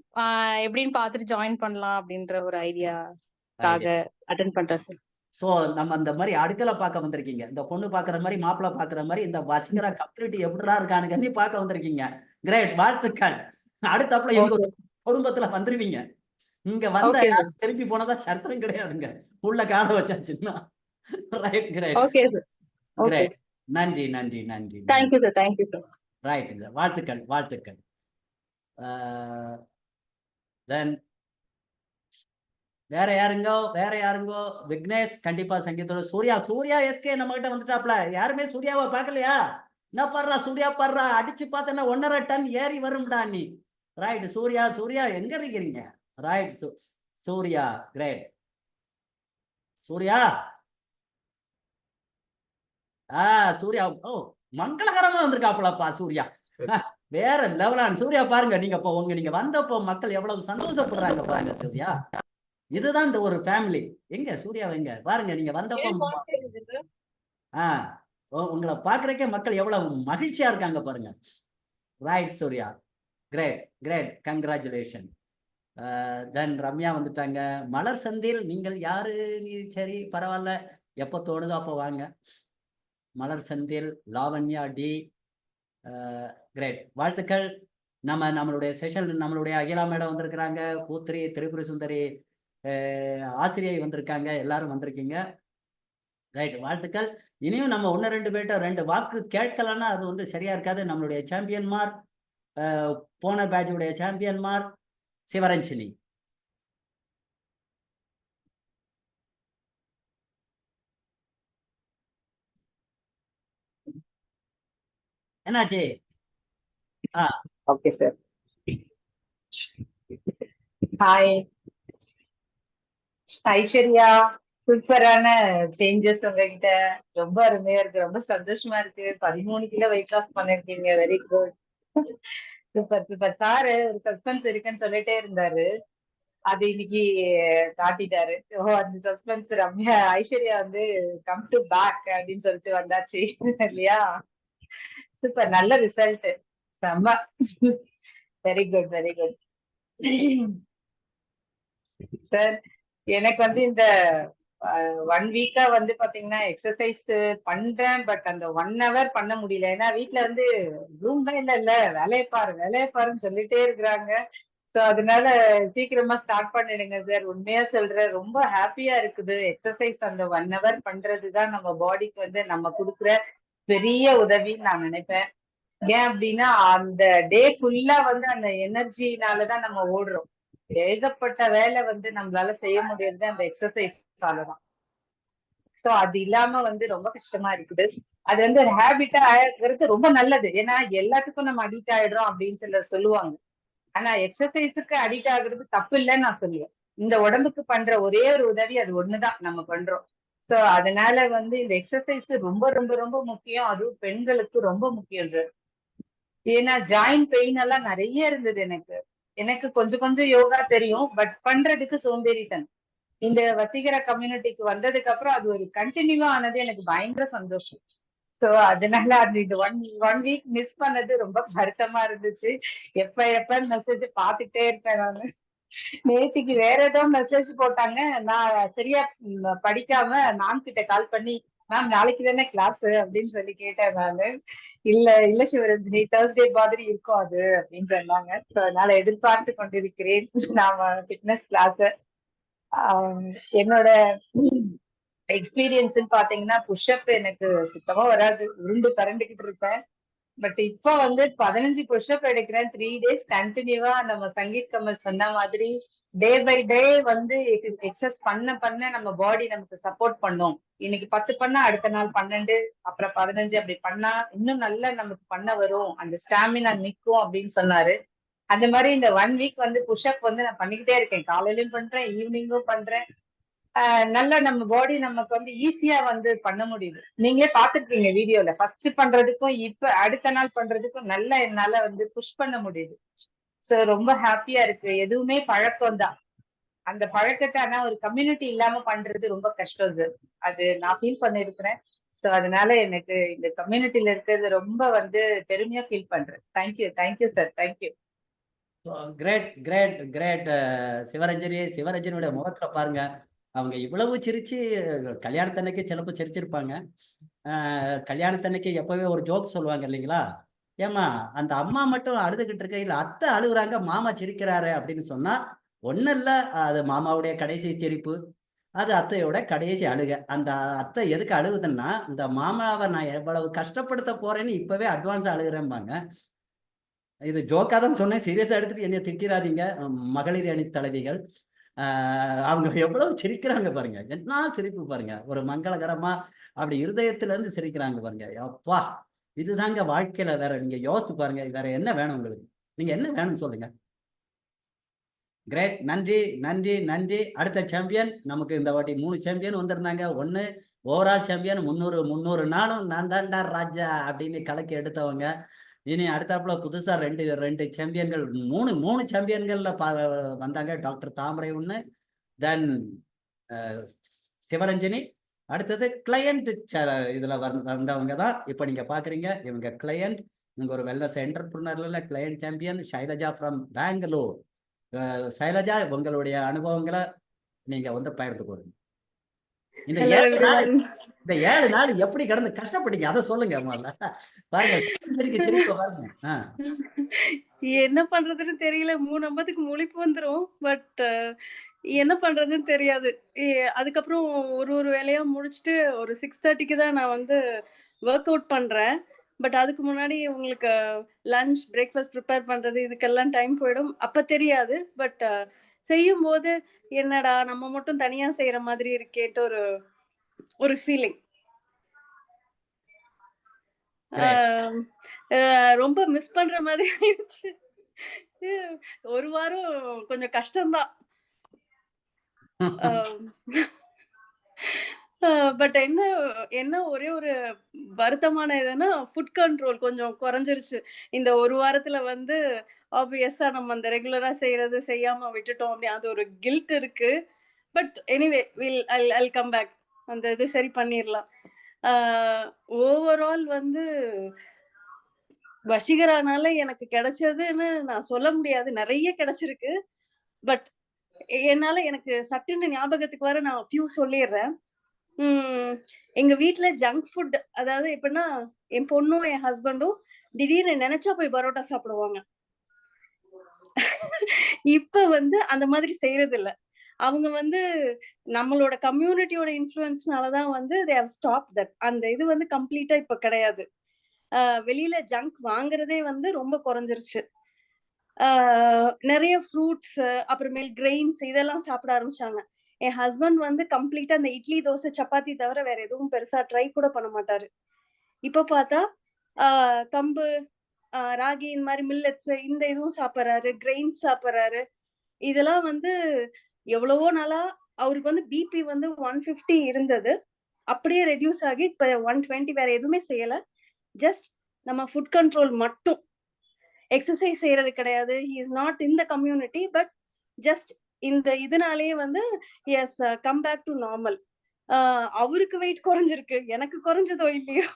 எப்படின்னு பார்த்துட்டு ஜாயின் பண்ணலாம் அப்படின்ற ஒரு ஐடியாக்காக அட்டென்ட் பண்றேன் சார். ஸோ நம்ம அந்த மாதிரி அடுக்கலை பார்க்க வந்திருக்கீங்க. இந்த பொண்ணு பார்க்குற மாதிரி, மாப்பிள்ளை பார்க்குற மாதிரி, இந்த வசீகரா கம்யூனிட்டி எப்படிடா இருக்கானுங்கன்னு பார்க்க வந்திருக்கீங்க. கிரேட், வாழ்த்துக்கள். அடுத்தாப்புல எங்க ஒரு குடும்பத்துல வந்துருவீங்க. இங்க வந்த Okay, யாரும் திருப்பி போனதா சர்த்தம் கிடையாதுங்க. உள்ள காண வச்சாச்சுன்னா. Right, great okay sir. Okay, great. நன்றி நன்றி நன்றி. Thank you sir, thank you sir. ரைட்டுங்க, வாழ்த்துக்கள் வாழ்த்துக்கள். தென் வேற யாருங்கோ? விக்னேஷ் கண்டிப்பா சங்கீதோட. சூர்யா எஸ்கே நம்ம கிட்ட வந்துட்டாப்ல. யாருமே சூர்யாவை பார்க்கலையா? என்ன பண்றா சூர்யா, படுறா அடிச்சு பார்த்தேன்னா 1.5 டன் ஏறி வரும்டா நீ. ரைட், சூர்யா எங்க இருக்கிறீங்க? Right, Surya great. சூர்யா சூர்யா, ஓ மங்களகரமா வந்திருக்காப்புலப்பா சூர்யா. வேற லெவலான சூர்யா. பாருங்க, நீங்க வந்தப்போ மக்கள் எவ்வளவு சந்தோஷப்படுறாங்க பாருங்க சூர்யா. இதுதான் இந்த ஒரு ஃபேமிலி. எங்க சூர்யா எங்க பாருங்க, நீங்க வந்தப்போ உங்களை பாக்குறக்கே மக்கள் எவ்வளவு மகிழ்ச்சியா இருக்காங்க பாருங்க. Right Surya, great great, congratulation. Then Ramya வந்துட்டாங்க. மலர் சந்தில் நீங்கள் யாரு? நீ சரி பரவாயில்ல, எப்போ தோணுதோ அப்போ வாங்க. மலர் செந்தில், லாவண்யா டி, கிரேட், வாழ்த்துக்கள். நம்மளுடைய செஷன், நம்மளுடைய அகிலா மேடம் வந்திருக்கிறாங்க, பூத்திரி, திரிபுர சுந்தரி ஆசிரியை வந்திருக்காங்க, எல்லாரும் வந்திருக்கீங்க. ரைட், வாழ்த்துக்கள். இனியும் நம்ம 1-2 பேர்ட்ட 2 வாக்கு கேட்கலன்னா அது வந்து சரியா இருக்காது. நம்மளுடைய சாம்பியன்மார், போன பேட்சுடைய சாம்பியன்மார் சிவரஞ்சனி. என்னாச்சு? Okay sir. ஹாய் ஐஸ்வர்யா, சூப்பரான சேஞ்சஸ் உங்ககிட்ட. ரொம்ப அருமையா இருக்கு, ரொம்ப சந்தோஷமா இருக்கு. 13 கிலோ வெயிட் லாஸ் பண்ணிருக்கீங்க, very good. Super super. Sir ஒரு சஸ்பென்ஸ் இருக்குன்னு சொல்லிட்டே இருந்தாரு, அது இன்னைக்கு காட்டிட்டாரு. அந்த சஸ்பென்ஸ் ரம்யா ஐஸ்வர்யா வந்து கம் டு பேக் அப்படின்னு சொல்லிட்டு வந்தாச்சு இல்லையா? சூப்பர், நல்ல ரிசல்ட், செம்ம. Very good very good sir. எனக்கு வந்து இந்த 1 வீக்கா வந்து பாத்தீங்கன்னா எக்ஸசைஸ் பண்றேன், பட் அந்த 1 hour பண்ண முடியல. ஏன்னா வீட்டுல வந்து ஜூம் தான் இல்ல வேலையை பாருன்னு சொல்லிட்டே இருக்கிறாங்க. சோ அதனால சீக்கிரமா ஸ்டார்ட் பண்ணிடுங்க சார். உண்மையா சொல்றேன், ரொம்ப ஹாப்பியா இருக்குது. எக்ஸசைஸ் அந்த 1 hour பண்றதுதான் நம்ம பாடிக்கு வந்து நம்ம கொடுக்குற பெரிய உதவின்னு நான் நினைப்பேன். ஏன் அப்படின்னா அந்த டே ஃபுல்லா வந்து அந்த எனர்ஜினாலதான் நம்ம ஓடுறோம். ஏகப்பட்ட வேலை வந்து நம்மளால செய்ய முடியறது அந்த எக்ஸசைஸ்னாலதான். சோ அது இல்லாம வந்து ரொம்ப கஷ்டமா இருக்குது. அது வந்து ஒரு ஹேபிட்டா ஆகிறது ரொம்ப நல்லது. ஏன்னா எல்லாத்துக்கும் நம்ம அடிக்ட் ஆயிடுறோம் அப்படின்னு சொல்லுவாங்க. ஆனா எக்ஸசைஸுக்கு அடிக்ட் ஆகுறது தப்பு இல்லைன்னு நான் சொல்லுவேன். இந்த உடம்புக்கு பண்ற ஒரே ஒரு உதவி அது ஒண்ணுதான் நம்ம பண்றோம். சோ அதனால வந்து இந்த எக்ஸசைஸ் ரொம்ப ரொம்ப ரொம்ப முக்கியம். அதுவும் பெண்களுக்கு ரொம்ப முக்கியம் சார். ஏன்னா ஜாயிண்ட் பெயின் எல்லாம் நிறைய இருந்தது எனக்கு கொஞ்சம் யோகா தெரியும், பட் பண்றதுக்கு சோம்பேறித்தனம். இந்த வசீகரா கம்யூனிட்டிக்கு வந்ததுக்கு அப்புறம் அது ஒரு கண்டினியூவா ஆனது எனக்கு பயங்கர சந்தோஷம். சோ அதனால அந்த இந்த ஒன் வீக் மிஸ் பண்ணது ரொம்ப வருத்தமா இருந்துச்சு. எப்ப மெசேஜ் பாத்துட்டே இருப்பேன் நானு. நேத்திக்கு வேற ஏதோ மெசேஜ் போட்டாங்க, நான் சரியா படிக்காம மேம் கிட்ட கால் பண்ணி, மேம் நாளைக்கு தானே கிளாஸ் அப்படின்னு சொல்லி கேட்டேன் நானு. இல்ல சிவரஞ்சனி, தேர்ஸ்டே மாதிரி இருக்கும் அது அப்படின்னு சொன்னாங்க. சோ அதனால எதிர்பார்த்து கொண்டிருக்கிறேன் நாம ஃபிட்னஸ் கிளாஸ். என்னோட எக்ஸ்பீரியன்ஸ் பாத்தீங்கன்னா புஷ்அப் எனக்கு சுத்தமா வராது, உருண்டு கரண்டுகிட்டு இருப்பேன். பட் இப்ப வந்து 15 புஷ்அப் எடுக்கிறேன் 3 days கண்டினியூவா. நம்ம சங்கீத் கமல் சொன்ன மாதிரி டே பை டே வந்து எக்ஸசைஸ் பண்ண நம்ம பாடி நமக்கு சப்போர்ட் பண்ணும். இன்னைக்கு 10 பண்ணா அடுத்த நாள் 12, அப்புறம் 15 அப்படி பண்ணா இன்னும் நல்லா நமக்கு பண்ண வரும், அந்த ஸ்டாமினா நிக்கும் அப்படின்னு சொன்னாரு. அந்த மாதிரி இந்த 1 வீக் வந்து புஷ்அப் வந்து நான் பண்ணிக்கிட்டே இருக்கேன். காலையிலயும் பண்றேன், ஈவினிங்கும் பண்றேன். நல்லா நம்ம பாடி நமக்கு வந்து ஈஸியா வந்து பண்ண முடியுது. நீங்களே பாத்துருக்கீங்க வீடியோல, ஃபர்ஸ்ட் பண்றதுக்கும் இப்ப அடுத்த நாள் பண்றதுக்கும் நல்லா என்னால வந்து புஷ் பண்ண முடியுது. சோ ரொம்ப ஹாப்பியா இருக்கு. எதுவுமே பழக்கம் தான். அந்த பழக்கத்தை ஆனா ஒரு கம்யூனிட்டி இல்லாம பண்றது ரொம்ப கஷ்டம் சார். அது நான் ஃபீல் பண்ணிருக்கிறேன். சோ அதனால எனக்கு இந்த கம்யூனிட்டில இருக்கிறது ரொம்ப பெருமையா ஃபீல் பண்றேன். Thank you sir, thank you. Great great great. சிவரஞ்சனியோட முகத்துல பாருங்க, அவங்க இவ்வளவு சிரிச்சு கல்யாணத்தன்னைக்கு சிலப்ப சிரிச்சிருப்பாங்க. கல்யாணத்தன்னைக்கு எப்பவே ஒரு ஜோக் சொல்லுவாங்க இல்லைங்களா, ஏமா அந்த அம்மா மட்டும் அழுதுகிட்டு இருக்க, இல்ல அத்தை அழுகுறாங்க மாமா சிரிக்கிறாரு அப்படின்னு சொன்னா, ஒன்னும் இல்ல, அது மாமாவுடைய கடைசி சிரிப்பு, அது அத்தையோட கடைசி அழுக. அந்த அத்தை எதுக்கு அழுகுதுன்னா, இந்த மாமாவை நான் எவ்வளவு கஷ்டப்படுத்த போறேன்னு இப்பவே அட்வான்ஸ் அழுகுறேன்பாங்க. இது ஜோக்கா தான் சொன்னேன், சீரியஸா எடுத்துட்டு என்னை திட்டிராதீங்க மகளிர் அணி தலைவிகள். அவங்க எவ்வளவு சிரிக்கிறாங்க பாருங்க, என்ன சிரிப்பு பாருங்க, ஒரு மங்களகரமா அப்படி இருதயத்துல இருந்து சிரிக்கிறாங்க பாருங்க. அப்பா, இதுதாங்க வாழ்க்கையில. வேற நீங்க யோசித்து பாருங்க, வேற என்ன வேணும் உங்களுக்கு? நீங்க என்ன வேணும்னு சொல்லுங்க. கிரேட். நன்றி நன்றி நன்றி. அடுத்த சாம்பியன் நமக்கு இந்த வாட்டி 3 சாம்பியன் வந்திருந்தாங்க. 1 ஓவரால் சாம்பியன், 300 நாளும் நான் தான்டா ராஜா அப்படின்னு கலக்கி எடுத்தவங்க. இனி அடுத்தாப்புல புதுசா ரெண்டு சாம்பியன்கள், மூணு சாம்பியன்கள்ல வந்தாங்க. டாக்டர் தாமரை 1, தென் சிவரஞ்சனி, அடுத்தது கிளையண்ட். இதுல வந்தவங்க தான் இப்ப நீங்க பாக்குறீங்க. இவங்க கிளையண்ட், இவங்க ஒரு வெல்னஸ் என்டர்பிரினர்ல client champion Shailaja from Bangalore. Shailaja, உங்களுடைய அனுபவங்களை நீங்க பகிர்ந்து கொடுங்க. இந்த 7 நாள் எப்படி கடந்து கஷ்டப்பட்டீங்க அதை சொல்லுங்க முதல்ல. பாருங்க சிரிப்பு பாருங்க. என்ன பண்றதுன்னு தெரியல. 3:50க்கு முழிப்பு வந்துரும். பட் என்ன பண்றதுன்னு தெரியாது. அதுக்கப்புறம் ஒரு வேலையா முடிச்சுட்டு ஒரு 6:30க்கு தான் நான் ஒர்க் அவுட் பண்றேன். பட் அதுக்கு முன்னாடி உங்களுக்கு லஞ்ச், பிரேக்ஃபாஸ்ட் ப்ரிப்பேர் பண்றது இதுக்கெல்லாம் டைம் போயிடும். அப்ப தெரியாது. பட் செய்யும் போது என்னடா நம்ம மட்டும் தனியா செய்யற மாதிரி இருக்கேட்டு ஒரு ஃபீலிங். ரொம்ப மிஸ் பண்ற மாதிரி ஆயிடுச்சு. ஒரு வாரம் கொஞ்சம் கஷ்டம்தான். பட் என்ன ஒரே ஒரு வருத்தமான இதுன்னா, ஃபுட் கண்ட்ரோல் கொஞ்சம் குறைஞ்சிருச்சு. இந்த ஒரு வாரத்துல ஆப்வியஸா நம்ம அந்த ரெகுலரா செய்யறது செய்யாம விட்டுட்டோம் அப்படி, அது ஒரு கில்ட் இருக்கு. But anyway I'll come back. அந்த இது சரி பண்ணிடலாம். ஓவரால் வசீகரானால எனக்கு கிடைச்சதுன்னு நான் சொல்ல முடியாது. நிறைய கிடைச்சிருக்கு. பட் என்னால எனக்கு சட்டுன்னு ஞாபகத்துக்கு வர நான் ஃபியூ சொல்லிடுறேன். எங்க வீட்டுல ஜங்க் ஃபுட், அதாவது எப்படின்னா என் பொண்ணும் என் ஹஸ்பண்டும் திடீர்னு நினைச்சா போய் பரோட்டா சாப்பிடுவாங்க. இப்ப அந்த மாதிரி செய்யறது இல்ல. அவங்க நம்மளோட கம்யூனிட்டியோட இன்ஃப்ளூயன்ஸ்னாலதான் they have stopped that. அந்த இது கம்ப்ளீட்டா இப்ப கிடையாது. வெளியில ஜங்க் வாங்குறதே ரொம்ப குறைஞ்சிருச்சு. நிறைய ஃப்ரூட்ஸ், அப்புறமேல் கிரெயின்ஸ் இதெல்லாம் சாப்பிட ஆரம்பிச்சாங்க. என் ஹஸ்பண்ட் கம்ப்ளீட்டா அந்த இட்லி, தோசை, சப்பாத்தி தவிர வேற எதுவும் பெருசா ட்ரை கூட பண்ண மாட்டாரு. இப்ப பார்த்தா கம்பு, ராகி, இந்த மாதிரி மில்லட்ஸ் இந்த இதுவும் சாப்பிடுறாரு, கிரெயின்ஸ் சாப்பிடுறாரு. இதெல்லாம் எவ்வளவோ நாளா அவருக்கு பிபி 150 இருந்தது. அப்படியே ரெடியூஸ் ஆகி இப்ப 120. வேற எதுவுமே செய்யல. ஜஸ்ட் நம்ம ஃபுட் கண்ட்ரோல் மட்டும். எக்ஸசைஸ் செய்யறது கிடையாது. he is not in the community, but just இந்த இதனாலேயே he has come back to normal. அவருக்கு வெயிட் குறைஞ்சிருக்கு, எனக்கு குறைஞ்சதோ இல்லையோ.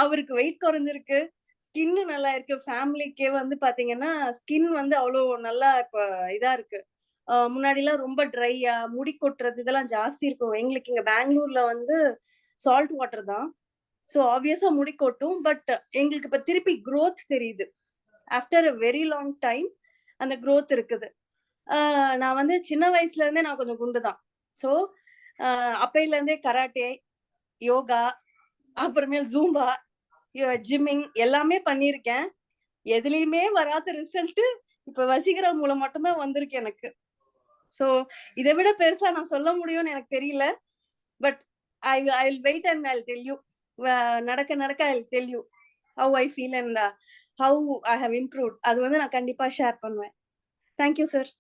அவருக்கு வெயிட் குறைஞ்சிருக்கு, ஸ்கின் நல்லா இருக்கு. ஃபேமிலிக்கே பாத்தீங்கன்னா ஸ்கின் அவ்வளோ நல்லா இப்ப இதா இருக்கு. முன்னாடி எல்லாம் ரொம்ப ட்ரையா, முடி கொட்டுறது இதெல்லாம் ஜாஸ்தி இருக்கும். எங்களுக்கு இங்க பெங்களூர்ல சால்ட் வாட்டர் தான். ஸோ ஆப்வியஸா முடி கொட்டும். பட் எங்களுக்கு இப்ப திருப்பி growth தெரியுது. After a very long time அந்த growth இருக்குது. நான் சின்ன வயசுல இருந்தே நான் கொஞ்சம் குண்டு தான். ஸோ அப்பையில இருந்தே கராட்டே, யோகா, அப்புறமேல் ஜூம்பா, ஜிம்மிங் எல்லாமே பண்ணியிருக்கேன். எதுலயுமே வராத ரிசல்ட் இப்ப வசீகரா மூலம் மட்டும்தான் வந்திருக்கு எனக்கு. ஸோ இதை விட பெருசா நான் சொல்ல முடியும்னு எனக்கு தெரியல. But I will wait and I'll tell you. நடக்க I'll tell you how I feel and how I have improved. அது நான் கண்டிப்பா ஷேர் பண்ணுவேன். Thank you sir.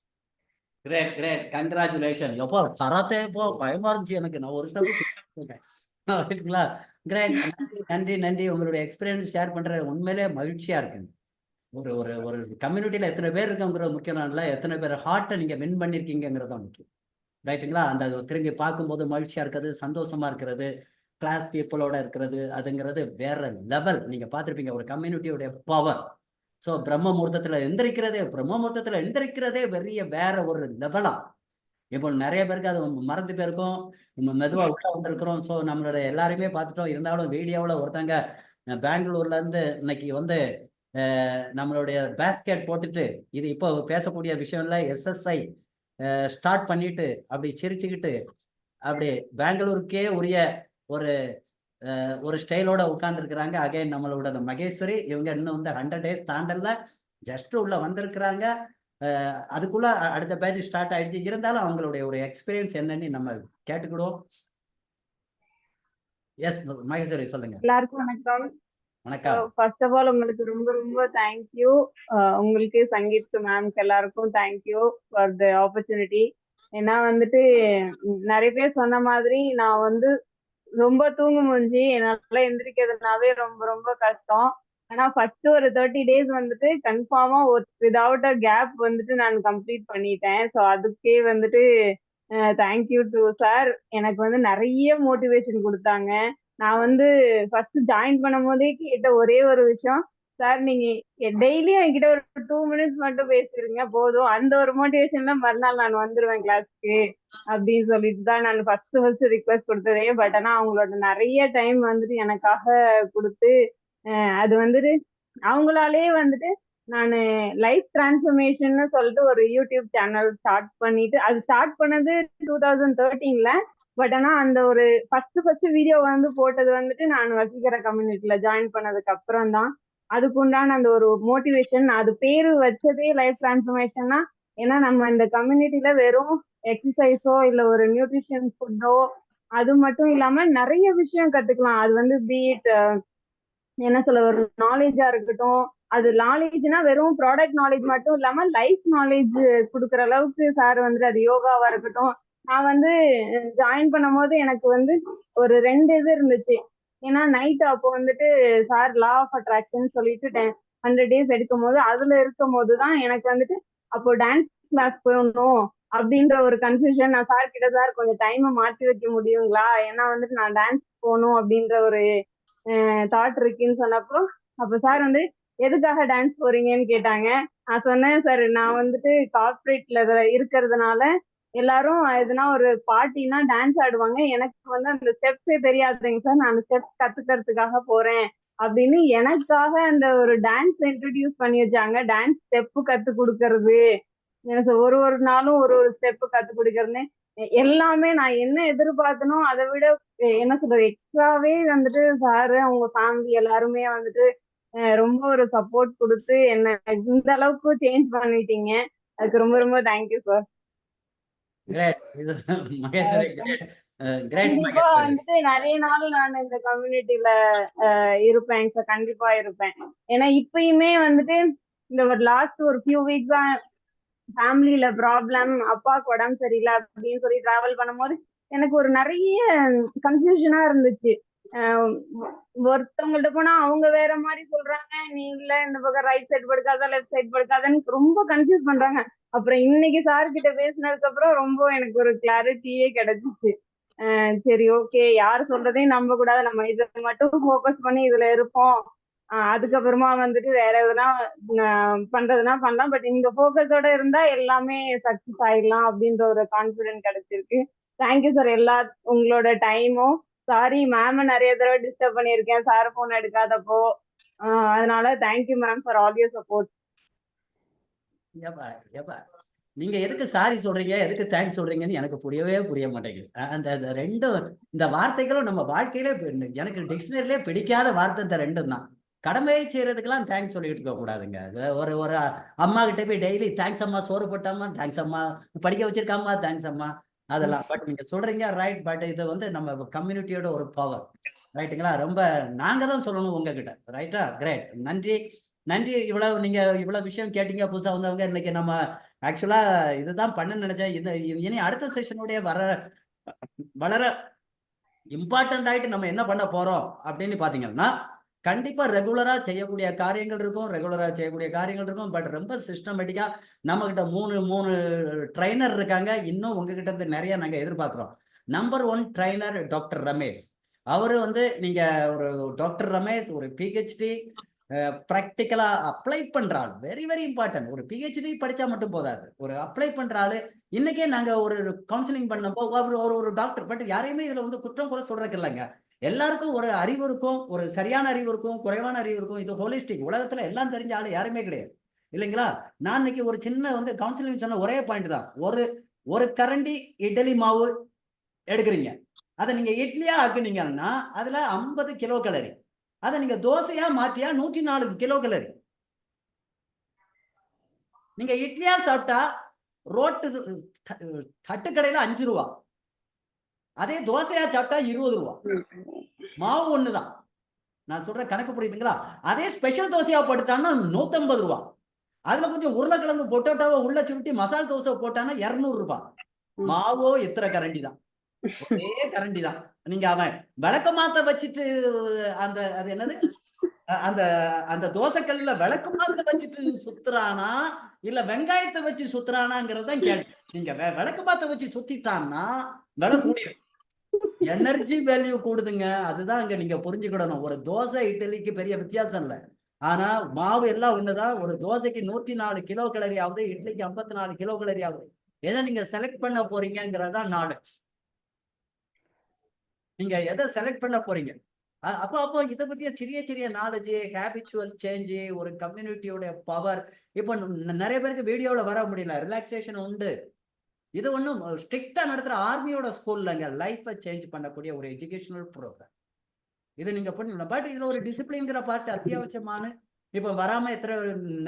Great great, congratulation. எப்போ கராத்தே பயமா இருந்துச்சு எனக்கு. நான் ஒரு ஸ்டெப் கிரேட். நன்றி நன்றி. உங்களுடைய எக்ஸ்பீரியன்ஸ் ஷேர் பண்ற உண்மையிலே மகிழ்ச்சியா இருக்குங்க. ஒரு ஒரு ஒரு கம்யூனிட்டியில எத்தனை பேர் இருக்கங்கிறது முக்கியம் இல்லை, எத்தனை பேர் ஹார்ட்டை நீங்க வின் பண்ணிருக்கீங்கிறது தான் முக்கியம். ரைட்டுங்களா? அந்த திரும்பி பார்க்கும்போது மகிழ்ச்சியா இருக்கிறது, சந்தோஷமா இருக்கிறது, கிளாஸ் பீப்புளோட இருக்கிறது, அதுங்கிறது வேற லெவல். நீங்க பார்த்துருப்பீங்க ஒரு கம்யூனிட்டியோடைய பவர். ஸோ பிரம்ம முகூர்த்தத்துல எந்திரிக்கிறதே பெரிய வேற ஒரு லெவலா. இப்போ நிறைய பேருக்கு அது மறந்து போயிருக்கும், நம்ம மெதுவா உள்ள வந்திருக்கிறோம். ஸோ நம்மளோட எல்லாருமே பார்த்துட்டோம். இருந்தாலும் வீடியோவில் ஒருத்தங்க பெங்களூர்ல இருந்து இன்னைக்கு வந்து நம்மளுடைய பேஸ்கெட் போட்டுட்டு, இது இப்போ பேசக்கூடிய விஷயம் இல்லை, SSI ஸ்டார்ட் பண்ணிட்டு அப்படி சிரிச்சுக்கிட்டு அப்படி பெங்களூருக்கே உரிய ஒரு ஸ்டைலோட உட்கார்ந்துருக்கிறாங்க. அகைன் நம்மளோட மகேஸ்வரி, இவங்க இன்னும் வந்து 100 days தாண்டல, ஜஸ்ட் உள்ள வந்திருக்கிறாங்க. அதுக்குள்ள அடுத்த பேட்ச் ஸ்டார்ட் ஆயிடுச்சு. இருந்தாலும் அவங்களுடைய ஒரு எக்ஸ்பீரியன்ஸ் என்னன்னு நம்ம கேட்டுக்கிடுவோம். எஸ் மகேஸ்வரி சொல்லுங்க. எல்லாருக்கும் வணக்கம். வணக்கம். ஃபர்ஸ்ட் ஆஃப் ஆல் உங்களுக்கு ரொம்ப ரொம்ப தேங்க்யூ. உங்களுக்கு சங்கீத் மேம்க்கு எல்லாருக்கும் தேங்க்யூ ஃபார் த ஆப்பர்ச்சுனிட்டி. ஏன்னா வந்துட்டு நிறைய பேர் சொன்ன மாதிரி நான் வந்து ரொம்ப தூங்கு மூஞ்சி, என்னால எந்திரிக்கிறதுனாவே ரொம்ப ரொம்ப கஷ்டம். ஆனா ஃபர்ஸ்ட் ஒரு 30 days வந்துட்டு கன்ஃபார்மா விதவுட் அ கேப் வந்துட்டு நான் கம்ப்ளீட் பண்ணிட்டேன். ஸோ அதுக்கே வந்துட்டு தேங்க்யூ டு சார். எனக்கு வந்து நிறைய மோட்டிவேஷன் கொடுத்தாங்க. நான் வந்து ஃபர்ஸ்ட் ஜாயின் பண்ணும் போதே கேட்ட ஒரே ஒரு விஷயம், சார் நீங்க டெய்லியும் என்கிட்ட ஒரு 2 minutes மட்டும் பேசிருங்க போதும், அந்த ஒரு மோட்டிவேஷன்ல மறுநாள் நான் வந்துருவேன் கிளாஸ்க்கு அப்படின்னு சொல்லிட்டு தான் நான் ஃபர்ஸ்ட் ரிக்வெஸ்ட் கொடுத்ததே. பட் ஆனா அவங்களோட நிறைய டைம் வந்துட்டு எனக்காக கொடுத்து அது வந்துட்டு அவங்களாலே வந்துட்டு நான் லைஃப் டிரான்ஸ்ஃபர்மேஷன் சொல்லிட்டு ஒரு யூடியூப் சேனல் ஸ்டார்ட் பண்ணிட்டு, அது ஸ்டார்ட் பண்ணது 2013ல. பட் ஆனா அந்த ஒரு ஃபர்ஸ்ட் வீடியோ வந்து போட்டது வந்துட்டு நான் வசீகரா கம்யூனிட்டியில ஜாயின் பண்ணதுக்கு அப்புறம் தான். அதுக்குண்டான அந்த ஒரு மோட்டிவேஷன், அது பேரு வச்சதே லைஃப் டிரான்ஸ்ஃபர்மேஷன்னா. ஏன்னா நம்ம இந்த கம்யூனிட்டியில வெறும் எக்ஸசைஸோ இல்ல ஒரு நியூட்ரிஷன் ஃபுட்டோ அது மட்டும் இல்லாம நிறைய விஷயம் கத்துக்கலாம். அது வந்து பீட் என்ன சொல்ல, ஒரு நாலேஜா இருக்கட்டும். அது நாலேஜ்னா வெறும் ப்ராடக்ட் நாலேஜ் மட்டும் இல்லாம லைஃப் நாலேஜ் கொடுக்குற அளவுக்கு சார் வந்துட்டு, அது யோகாவா இருக்கட்டும். நான் வந்து ஜாயின் பண்ணும் போது எனக்கு வந்து ஒரு 2 இது இருந்துச்சு. ஏன்னா நைட் அப்போ வந்துட்டு சார் லா ஆஃப் அட்ராக்ஷன் சொல்லிட்டு 100 days எடுக்கும் போது அதுல இருக்கும் போதுதான் எனக்கு வந்துட்டு அப்போ டான்ஸ் கிளாஸ் போகணும் அப்படின்ற ஒரு கன்ஃபியூஷன். நான் சார் கிட்ட சார் கொஞ்சம் டைமை மாற்றி வைக்க முடியுங்களா, ஏன்னா வந்துட்டு நான் டான்ஸ் போகணும் அப்படின்ற ஒரு தாட் இருக்குன்னு சொன்னப்போ, அப்போ சார் வந்து எதுக்காக டான்ஸ் போறீங்கன்னு கேட்டாங்க. நான் சொன்னேன், சார் நான் வந்துட்டு கார்பரேட்ல இருக்கிறதுனால எல்லாரும் எதுனா ஒரு பார்ட்டினா டான்ஸ் ஆடுவாங்க, எனக்கு வந்து அந்த ஸ்டெப்ஸே தெரியாதுங்க சார், நான் ஸ்டெப்ஸ் கத்துக்கிறதுக்காக போறேன் அப்படின்னு எனக்காக அந்த ஒரு டான்ஸ் இன்ட்ரடியூஸ் பண்ணி வச்சாங்க. டான்ஸ் ஸ்டெப்பு கத்து கொடுக்கறது, எனக்கு ஒரு நாளும் ஒரு ஸ்டெப்பு கத்து கொடுக்கறதுன்னு எல்லாமே நான் என்ன எதிர்பார்த்தனோ அதை விட என்ன சொல்றது எக்ஸ்ட்ராவே வந்துட்டு சாரு அவங்க ஃபேமிலி எல்லாருமே வந்துட்டு ரொம்ப ஒரு சப்போர்ட் கொடுத்து என்ன இந்த அளவுக்கு சேஞ்ச் பண்ணிட்டீங்க. அதுக்கு ரொம்ப ரொம்ப தேங்க்யூ சார். கண்டிப்பா வந்துட்டு நிறைய நாள் நான் இந்த கம்யூனிட்டில இருப்பேன் சார், கண்டிப்பா இருப்பேன். ஏன்னா இப்பயுமே வந்துட்டு இந்த ஒரு லாஸ்ட் ஒரு ஃபியூ வீக்ஸா ஃபேமிலியில ப்ராப்ளம், அப்பாவுக்கு உடம்பு சரியில்லை அப்படின்னு சொல்லி டிராவல் பண்ணும்போது எனக்கு ஒரு நிறைய கன்ஃபியூஷனா இருந்துச்சு. ஒருத்தவங்கள்ட்ட போனா அவங்க வேற மாதிரி சொல்றாங்க, நீ இல்ல இந்த பக்கம் ரைட் சைடு படுக்காத லெஃப்ட் சைடு படுக்காதன்னு ரொம்ப கன்ஃபியூஸ் பண்றாங்க. அப்புறம் இன்னைக்கு சார் கிட்ட பேசினதுக்கு அப்புறம் ரொம்ப எனக்கு ஒரு கிளாரிட்டியே கிடைச்சிச்சு. சரி ஓகே, யாரு சொல்றதையும் நம்ப கூடாது, நம்ம இதை மட்டும் ஃபோக்கஸ் பண்ணி இதுல இருப்போம், அதுக்கப்புறமா வந்துட்டு வேற எதுனா பண்றதுனா பண்ணலாம், பட் இந்த ஃபோக்கஸோட இருந்தா எல்லாமே சக்சஸ் ஆயிடலாம் அப்படின்ற ஒரு கான்ஃபிடென்ட் கிடைச்சிருக்கு. Thank you sir. உங்களோட டைமும் சாரி மேம் நிறைய தடவை டிஸ்டர்ப் பண்ணியிருக்கேன் சார் போன் எடுக்காதப்போ, அதனால thank you ma'am for all your support. நீங்க எதுக்கு சாரி சொல்றீங்க, எதுக்கு தேங்க்ஸ் சொல்றீங்கன்னு எனக்கு புரிய மாட்டேங்குது. அந்த ரெண்டும் இந்த வார்த்தைகளும் நம்ம வாழ்க்கையிலே எனக்கு டிக்ஷனரியிலே பிடிக்காத வார்த்தை இந்த ரெண்டும் தான். கடமையை செய்யறதுக்கெல்லாம் தேங்க்ஸ் சொல்லிட்டு இருக்க கூடாதுங்க. ஒரு அம்மா கிட்ட போய் டெய்லி தேங்க்ஸ் அம்மா, சோறு போட்டாமா தேங்க்ஸ் அம்மா, படிக்க வச்சிருக்காமா தேங்க்ஸ் அம்மா, அதெல்லாம். பட் நீங்க சொல்றீங்க ரைட், பட் இது வந்து நம்ம கம்யூனிட்டியோட ஒரு பவர், ரைட்டுங்களா? ரொம்ப நாங்க தான் சொல்லணும் உங்ககிட்ட, ரைட்டா? கிரேட், நன்றி நன்றி. நீங்க இவ்வளவு விஷயம் கேட்டீங்க புதுசா வந்தவங்க. இன்னைக்கு நம்ம ஆக்சுவலா இதுதான் பண்ண நினைச்சேன். இனி அடுத்த செஷனுடைய வளர இம்பார்ட்டன்ட் ஆயிட்டு நம்ம என்ன பண்ண போறோம் அப்படின்னு பாத்தீங்கன்னா, கண்டிப்பா ரெகுலரா செய்யக்கூடிய காரியங்கள் இருக்கும். பட் ரொம்ப சிஸ்டமேட்டிக்கா நம்ம கிட்ட மூணு ட்ரைனர் இருக்காங்க. இன்னும் உங்ககிட்ட இருந்து நிறைய நாங்க எதிர்பார்க்கிறோம். Number 1 trainer doctor Ramesh. அவரு வந்து நீங்க ஒரு டாக்டர் ரமேஷ் ஒரு பிஹெச்டி ப்ராக்டிக்கலா அப்ளை பண்ற ஆள். Very very important. ஒரு பிஹெச்டி படிச்சா மட்டும் போதாது, ஒரு அப்ளை பண்ற ஆளு. இன்னைக்கே நாங்க ஒரு கவுன்சிலிங் பண்ணப்போ ஒரு டாக்டர், பட் யாரையுமே இதுல வந்து குற்றம் குறை சொல்றதுக்கு இல்லைங்க. எல்லாருக்கும் ஒரு அறிவு இருக்கும், ஒரு சரியான அறிவு இருக்கும், குறைவான அறிவு இருக்கும். இது ஹோலிஸ்டிக். உலகத்துல எல்லாம் தெரிஞ்ச ஆளு யாருமே கிடையாது, இல்லைங்களா? நான் இன்னைக்கு ஒரு சின்ன வந்து கவுன்சிலிங் சொன்ன ஒரே பாயிண்ட் தான். ஒரு கரண்டி இட்லி மாவு எடுக்கிறீங்க, அதை நீங்க இட்லியா ஆக்குனீங்கன்னா அதுல 50 கிலோ கலரி. அதை நீங்க தோசையா மாற்றியா 104 கிலோ கலரி. நீங்க இட்லியா சாப்பிட்டா ரோட்டு தட்டுக்கடையில 5 ரூபா, அதே தோசையா சாப்பிட்டா 20 ரூபா. மாவு ஒண்ணுதான். நான் சொல்ற கணக்கு புரியுதுங்களா? அதே ஸ்பெஷல் தோசையா போட்டுட்டான்னா 150 ரூபா. அதுல கொஞ்சம் உருளைக்கிழங்கு பொட்டோட்டாவை உள்ள சுருட்டி மசால் தோசை போட்டானா 200 ரூபாய். மாவோ இத்தனை கரண்டி தான், ஒரே கரண்டி தான். நீங்க அவன் விளக்க மாத்த வச்சுட்டு அந்த அது என்னது அந்த அந்த தோசைக்கல்ல விளக்கு மாத்த வச்சுட்டு சுத்துறானா இல்ல வெங்காயத்தை வச்சு சுத்துறானாங்கிறது தான் கேள்வி. நீங்க விளக்கு மாத்த வச்சு சுத்திட்டான்னா விலை கூடிடும், எனர்ஜி வேல்யூ கூடுதுங்க. அதுதான் அங்க நீங்க புரிஞ்சுக்கிடணும். ஒரு தோசை இட்லிக்கு பெரிய வித்தியாசம் இல்லை, ஆனா மாவு எல்லாம் ஒண்ணுதான். ஒரு தோசைக்கு 104 கிலோ கலரி ஆகுது, இட்லிக்கு 54 கிலோ கலரி ஆகுது. எதை நீங்க செலக்ட் பண்ண போறீங்கிறதான் நாலேஜ். நீங்க எதை செலக்ட் பண்ண போறீங்க? அப்போ இதை பத்திய சிறிய நாலேஜ், ஹேபிச்சுவல் சேஞ்ச், ஒரு கம்யூனிட்டியோட பவர். இப்போ நிறைய பேருக்கு வீடியோல வர முடியல, ரிலாக்ஸேஷன் உண்டு. இது ஒன்றும் ஸ்ட்ரிக்டா நடத்துற ஆர்மியோட ஸ்கூல்லங்க, லைஃபை சேஞ்ச் பண்ணக்கூடிய ஒரு எஜுகேஷனல் ப்ரோக்ராம். இது நீங்க பண்ணலாம். பட் இதுல ஒரு டிசிப்ளின்ங்கிற பார்ட் அத்தியாவசியமான. இப்ப வராம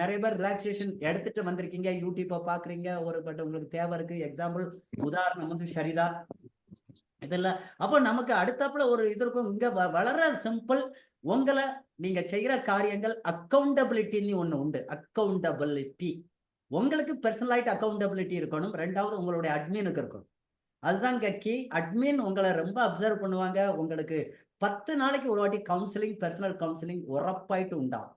நிறைய பேர் ரிலாக்ஸேஷன் எடுத்துட்டு வந்திருக்கீங்க, யூடியூப்பை பாக்குறீங்க. பட் உங்களுக்கு தேவை இருக்கு. எக்ஸாம்பிள் உதாரணம் வந்து சரிதா இதெல்லாம். அப்போ நமக்கு அடுத்தாப்புல ஒரு இது இருக்கும். இங்க வளர சிம்பிள். உங்களை நீங்க செய்யற காரியங்கள் அக்கௌண்டபிலிட்டின்னு ஒண்ணு உண்டு. அக்கௌண்டபிலிட்டி உங்களுக்கு பர்சனலாயிட்டு அக்கௌண்டபிலிட்டி இருக்கணும். ரெண்டாவது உங்களுடைய அட்மினுக்கு இருக்கணும். அதுதான் கி. அட்மின் உங்களை ரொம்ப அப்சர்வ் பண்ணுவாங்க. உங்களுக்கு 10 நாளைக்கு ஒரு வாட்டி கவுன்சிலிங், பர்சனல் கவுன்சிலிங் உறப்பாயிட்டு உண்டாகும்.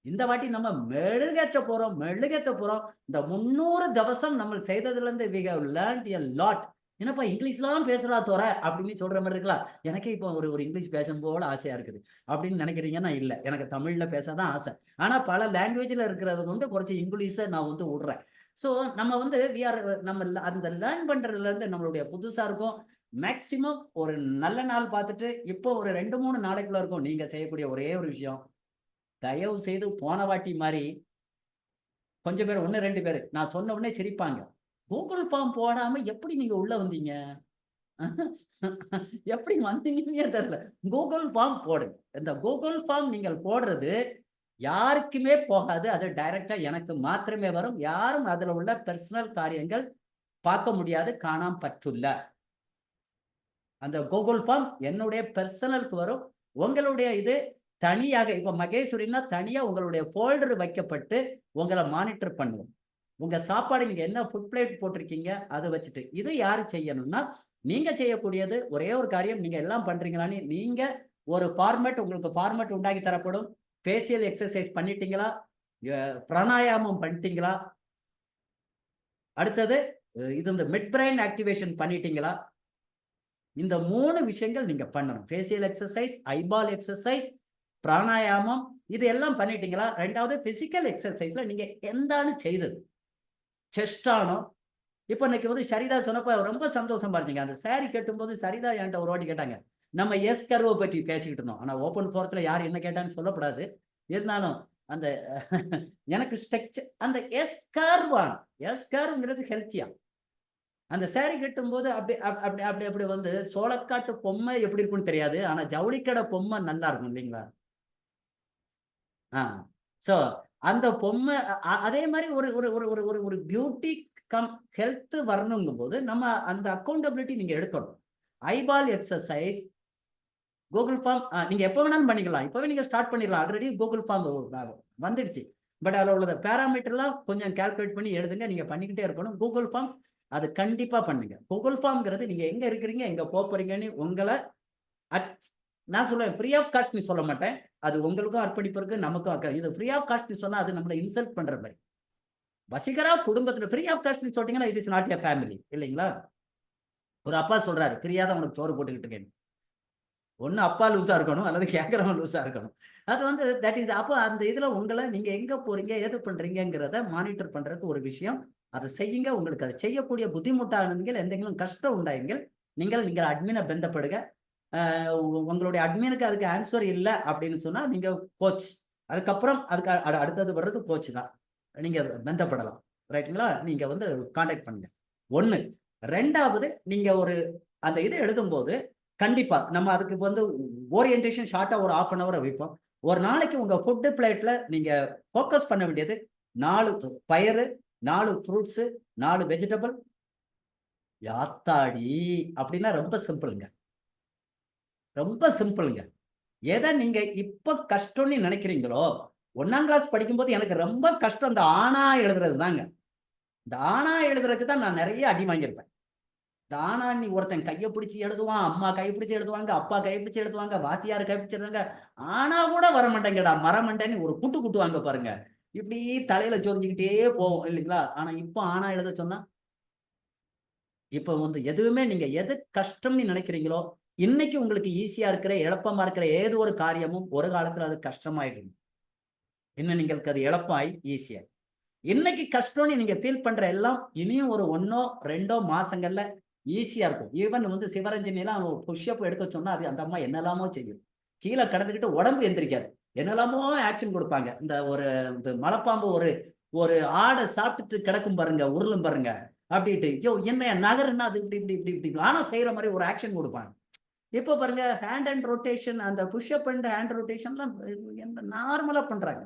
இந்த வாட்டி நம்ம மெழுகேற்ற போறோம். இந்த 300 தவசம் நம்ம செய்ததுல இருந்து we have learned a lot. என்னப்பா இங்கிலீஷ்லாம் பேசுறா தோற அப்படின்னு சொல்ற மாதிரி இருக்கலாம். எனக்கே இப்போ ஒரு இங்கிலீஷ் பேசும் போல ஆசையா இருக்குது அப்படின்னு நினைக்கிறீங்கன்னா இல்ல, எனக்கு தமிழ்ல பேசதான் ஆசை. ஆனா பல லாங்குவேஜ்ல இருக்கிறது கொண்டு குறைச்சி இங்கிலீஷை நான் வந்து விடுறேன். ஸோ நம்ம வந்து நம்ம அந்த லேர்ன் பண்றதுல இருந்து நம்மளுடைய புதுசா இருக்கும். மேக்சிமம் ஒரு நல்ல நாள் பார்த்துட்டு இப்போ ஒரு 2-3 நாளைக்குள்ள இருக்கும். நீங்க செய்யக்கூடிய ஒரே ஒரு விஷயம், தயவு செய்து போன வாட்டி மாதிரி கொஞ்சம் பேர் 1-2 பேர் நான் சொன்ன உடனே சிரிப்பாங்க. கூகுள் ஃபார்ம் போடாம எப்படி நீங்க உள்ள வந்தீங்க, எப்படி வந்தீங்கன்னே தெரியல. கூகுள் ஃபார்ம் போடுங்க. இந்த கூகுள் ஃபார்ம் நீங்கள் போடுறது யாருக்குமே போகாது, அது டைரக்டா எனக்கு மாத்திரமே வரும். யாரும் அதுல உள்ள பர்சனல் காரியங்கள் பார்க்க முடியாது, காணாம பற்றுள்ள. அந்த கூகுள் ஃபார்ம் என்னுடைய பர்சனலுக்கு வரும். உங்களுடைய இது தனியாக, இப்ப மகேஸ்வரின்னா தனியா உங்களுடைய ஃபோல்டர் வைக்கப்பட்டு உங்களை மானிட்டர் பண்ணுவோம். உங்க சாப்பாடு நீங்க என்ன ஃபுட் பிளேட் போட்டிருக்கீங்க அதை வச்சுட்டு. இது யாரு செய்யணும்னா நீங்க செய்யக்கூடியது ஒரே ஒரு காரியம். நீங்க எல்லாம் பண்றீங்களான்னு நீங்க ஒரு ஃபார்மேட், உங்களுக்கு ஃபார்மேட் உண்டாக்கி தரப்படும். ஃபேஷியல் எக்ஸசைஸ் பண்ணிட்டீங்களா, பிராணாயாமம் பண்ணிட்டீங்களா, அடுத்தது இது இந்த மிட் பிரைன் ஆக்டிவேஷன் பண்ணிட்டீங்களா, இந்த 3 விஷயங்கள் நீங்க பண்ணணும். ஃபேஷியல் எக்ஸசைஸ், ஐபால் எக்ஸசைஸ், பிராணாயாமம், இது எல்லாம் பண்ணிட்டீங்களா. ரெண்டாவது பிசிக்கல் எக்ஸசைஸ்ல நீங்க எந்தானு செய்தது, செஸ்டானோ. இப்போ இன்னைக்கு வந்து சரிதா சொன்னப்ப ரொம்ப சந்தோஷமா இருந்தீங்க. அந்த சாரி கட்டும்போது சரிதா என்கிட்ட ஒரு வாட்டி கேட்டாங்க. நம்ம எஸ் கர்வை பற்றி பேசிக்கிட்டு இருந்தோம். ஆனா ஓப்பன் ஃபோரத்துல யார் என்ன கேட்டான்னு சொல்லப்படாது. இருந்தாலும் அந்த எனக்கு ஸ்ட்ரக்சர் அந்த எஸ் கர்வ்ங்கிறது ஹெல்த்தியா. அந்த சாரி கட்டும்போது அப்படி வந்து சோளக்காட்டு பொம்மை எப்படி இருக்குன்னு தெரியாது, ஆனா ஜவுளிக்கடை பொம்மை நல்லா இருக்கும் இல்லைங்களா? சோ அந்த பொம்மை அதே மாதிரி ஒரு பியூட்டி கம் ஹெல்த் வரணுங்கும் போது நம்ம அந்த அக்கௌண்டபிலிட்டி நீங்க எடுக்கணும். ஐபால் எக்ஸசைஸ், கூகுள் ஃபார்ம் நீங்க எப்போ வேணாலும் பண்ணிக்கலாம். இப்பவே நீங்க ஸ்டார்ட் பண்ணிடலாம். ஆல்ரெடி கூகுள் ஃபார்ம் வந்துடுச்சு. பட் அதில் உள்ள பேராமீட்டர்லாம் கொஞ்சம் கால்குலேட் பண்ணி எழுதுங்க. நீங்க பண்ணிக்கிட்டே இருக்கணும். கூகுள் ஃபார்ம் அது கண்டிப்பா பண்ணுங்க. கூகுள் ஃபார்ம்ங்கிறது நீங்க எங்க இருக்கிறீங்க, எங்க போறீங்கன்னு உங்களை நான் சொல்லுவேன் ஃப்ரீ ஆஃப் காஸ்ட் நீ சொல்ல மாட்டேன், அது உங்களுக்கும் அர்ப்பணிப்பு இருக்கு, நமக்கும் இது ஃப்ரீ ஆஃப் காஸ்ட் நீ சொன்னா அது நம்மளை இன்சல்ட் பண்ற மாதிரி. வசீகரா குடும்பத்துல ஃப்ரீ ஆஃப் காஸ்ட் நீ சொல்லிட்டீங்கன்னா it is not a family இல்லைங்களா? ஒரு அப்பா சொல்றாரு ஃப்ரீயா தான் உனக்கு சோறு போட்டுக்கிட்டு இருக்கேன். ஒண்ணு அப்பா லூஸா இருக்கணும் அல்லது கேட்கறவன் லூஸா இருக்கணும். அது வந்து தட் இஸ். அப்போ அந்த இதுல உங்களை நீங்க எங்க போறீங்க ஏது பண்றீங்கிறத மானிட்டர் பண்றதுக்கு ஒரு விஷயம். அதை செய்யுங்க. உங்களுக்கு அதை செய்யக்கூடிய புத்திமுட்டானீங்கள் எந்தெങ്കിലും கஷ்டம் உண்டாயுங்கள் நீங்கள் அட்மினை பந்தப்படுங்க. உங்களுடைய அட்மினுக்கு அதுக்கு ஆன்சர் இல்லை அப்படின்னு சொன்னா நீங்க கோச், அதுக்கப்புறம் அதுக்கு அடுத்தது வர்றது கோச் தான், நீங்க பந்தப்படலாம். ரைட்டுங்களா? நீங்க வந்து கான்டாக்ட் பண்ணுங்க. ஒண்ணு. ரெண்டாவது, நீங்க ஒரு அந்த இதை எழுதும்போது கண்டிப்பா நம்ம அதுக்கு வந்து ஓரியன்டேஷன் ஷார்ட்டா ஒரு 1/2 hour வைப்போம். ஒரு நாளைக்கு உங்க ஃபுட்டு பிளேட்ல நீங்க ஃபோக்கஸ் பண்ண வேண்டியது 4 பயிறு, 4 ஃப்ரூட்ஸ், 4 வெஜிடபிள். யாத்தாடி அப்படின்னா ரொம்ப சிம்பிளுங்க, ரொம்ப சிம்பிளுங்க. எதை நீங்க இப்ப கஷ்டம்னு நினைக்கிறீங்களோ, 1ஆம் கிளாஸ் படிக்கும்போது எனக்கு ரொம்ப கஷ்டம் இந்த ஆனா எழுதுறது தாங்க. இந்த ஆனா எழுதுறதுக்கு தான் நான் நிறைய அடி வாங்கியிருப்பேன். இந்த ஆனா நீ ஒருத்தன் கையை பிடிச்சி எழுதுவான், அம்மா கை பிடிச்சி எழுதுவாங்க, அப்பா கை பிடிச்சி எழுதுவாங்க, வாத்தியார் கை பிடிச்சி எழுதுவாங்க. ஆனா கூட வர மாட்டேங்கடா மரமண்டேன்னு ஒரு குட்டு குட்டுவாங்க பாருங்க. இப்படி தலையில சொரிஞ்சுக்கிட்டே போவோம் இல்லைங்களா? ஆனா இப்போ ஆனா எழுத சொன்னா இப்ப வந்து எதுவுமே நீங்க எது கஷ்டம்னு நினைக்கிறீங்களோ, இன்னைக்கு உங்களுக்கு ஈஸியா இருக்கிற இழப்பமா இருக்கிற ஏதோ ஒரு காரியமும் ஒரு காலத்துல அது கஷ்டமாயிடும். இன்னும் நீங்களுக்கு அது இழப்பாய் ஈஸியா. இன்னைக்கு கஷ்டம்னு நீங்க ஃபீல் பண்ற எல்லாம் இனியும் ஒரு 1 or 2 மாசங்கள்ல ஈஸியா இருக்கும். ஈவன் வந்து சிவரஞ்சனிலாம் புஷ்அப் எடுக்க சொன்னா அது அந்த அம்மா என்னெல்லாமோ செய்யும். கீழே கடந்துக்கிட்டு உடம்பு எந்திரிக்காது, என்னெல்லாமோ ஆக்ஷன் கொடுப்பாங்க. இந்த ஒரு மலைப்பாம்பு ஒரு ஆடை சாப்பிட்டுட்டு கிடக்கும் பாருங்க, உருளும் பாருங்க அப்படின்ட்டு, யோ என்ன நகருன்னா அது இப்படி இப்படி இப்படி இப்படி ஆனா செய்யற மாதிரி ஒரு ஆக்ஷன் கொடுப்பாங்க. இப்போ பாருங்க ஹேண்ட் அண்ட் ரொட்டேஷன், அந்த புஷ்அப் அண்ட் ஹேண்ட் ரொட்டேஷன்லாம் நார்மலா பண்றாங்க.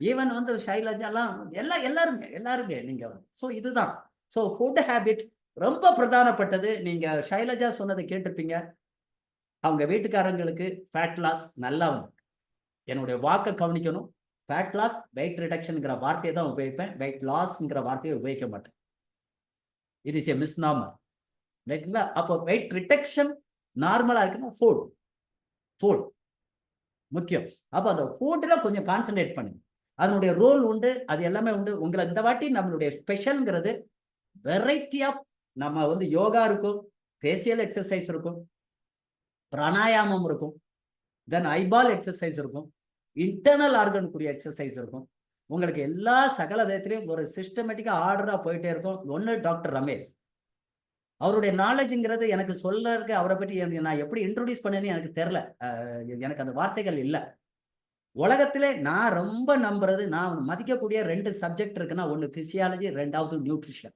ஈவன் வந்து ஷைலஜாலாம் எல்லாருமே நீங்க. ஸோ இதுதான். ஸோ ஃபுட் ஹேபிட் ரொம்ப பிரதானப்பட்டது. நீங்க ஷைலஜா சொன்னதை கேட்டிருப்பீங்க. அவங்க வீட்டுக்காரங்களுக்கு ஃபேட் லாஸ் நல்லா வந்து, என்னுடைய வாக்கை கவனிக்கணும். ஃபேட் லாஸ், வெயிட் ரிடக்ஷன்ங்கிற வார்த்தையை தான் உபயோகிப்பேன், வெயிட் லாஸ்ங்கிற வார்த்தையை உபயோகிக்க மாட்டேன். It is a misnomer. ரைட்டுங்களா? அப்போ வெயிட் ரிடக்ஷன் நார்மலா இருக்குன்னா ஃபுட் முக்கியம். அப்போ அந்த ஃபுட்ல கொஞ்சம் கான்சென்ட்ரேட் பண்ணுங்க. அதனுடைய ரோல் உண்டு, அது எல்லாமே உண்டு. உங்களை இந்த வாட்டி நம்மளுடைய ஸ்பெஷல்ங்கிறது வெரைட்டி ஆஃப், நம்ம வந்து யோகா இருக்கும், ஃபேசியல் எக்ஸசைஸ் இருக்கும், பிராணாயாமம் இருக்கும், தென் ஐபால் எக்ஸசைஸ் இருக்கும், இன்டர்னல் ஆர்கனுக்குரிய எக்ஸசைஸ் இருக்கும். உங்களுக்கு எல்லா சகல விதத்திலையும் ஒரு சிஸ்டமேட்டிக்கா ஆர்டரா போயிட்டே இருக்கும். ஒன்று டாக்டர் ரமேஷ், அவருடைய நாலேஜுங்கிறது எனக்கு சொல்றதுக்கு, அவரை பற்றி நான் எப்படி இன்ட்ரோடியூஸ் பண்ணேன்னு எனக்கு தெரியல, எனக்கு அந்த வார்த்தைகள் இல்லை. உலகத்திலே நான் ரொம்ப நம்புறது, நான் மதிக்கக்கூடிய 2 சப்ஜெக்ட் இருக்குன்னா, ஒன்று பிசியாலஜி, 2வது நியூட்ரிஷன்.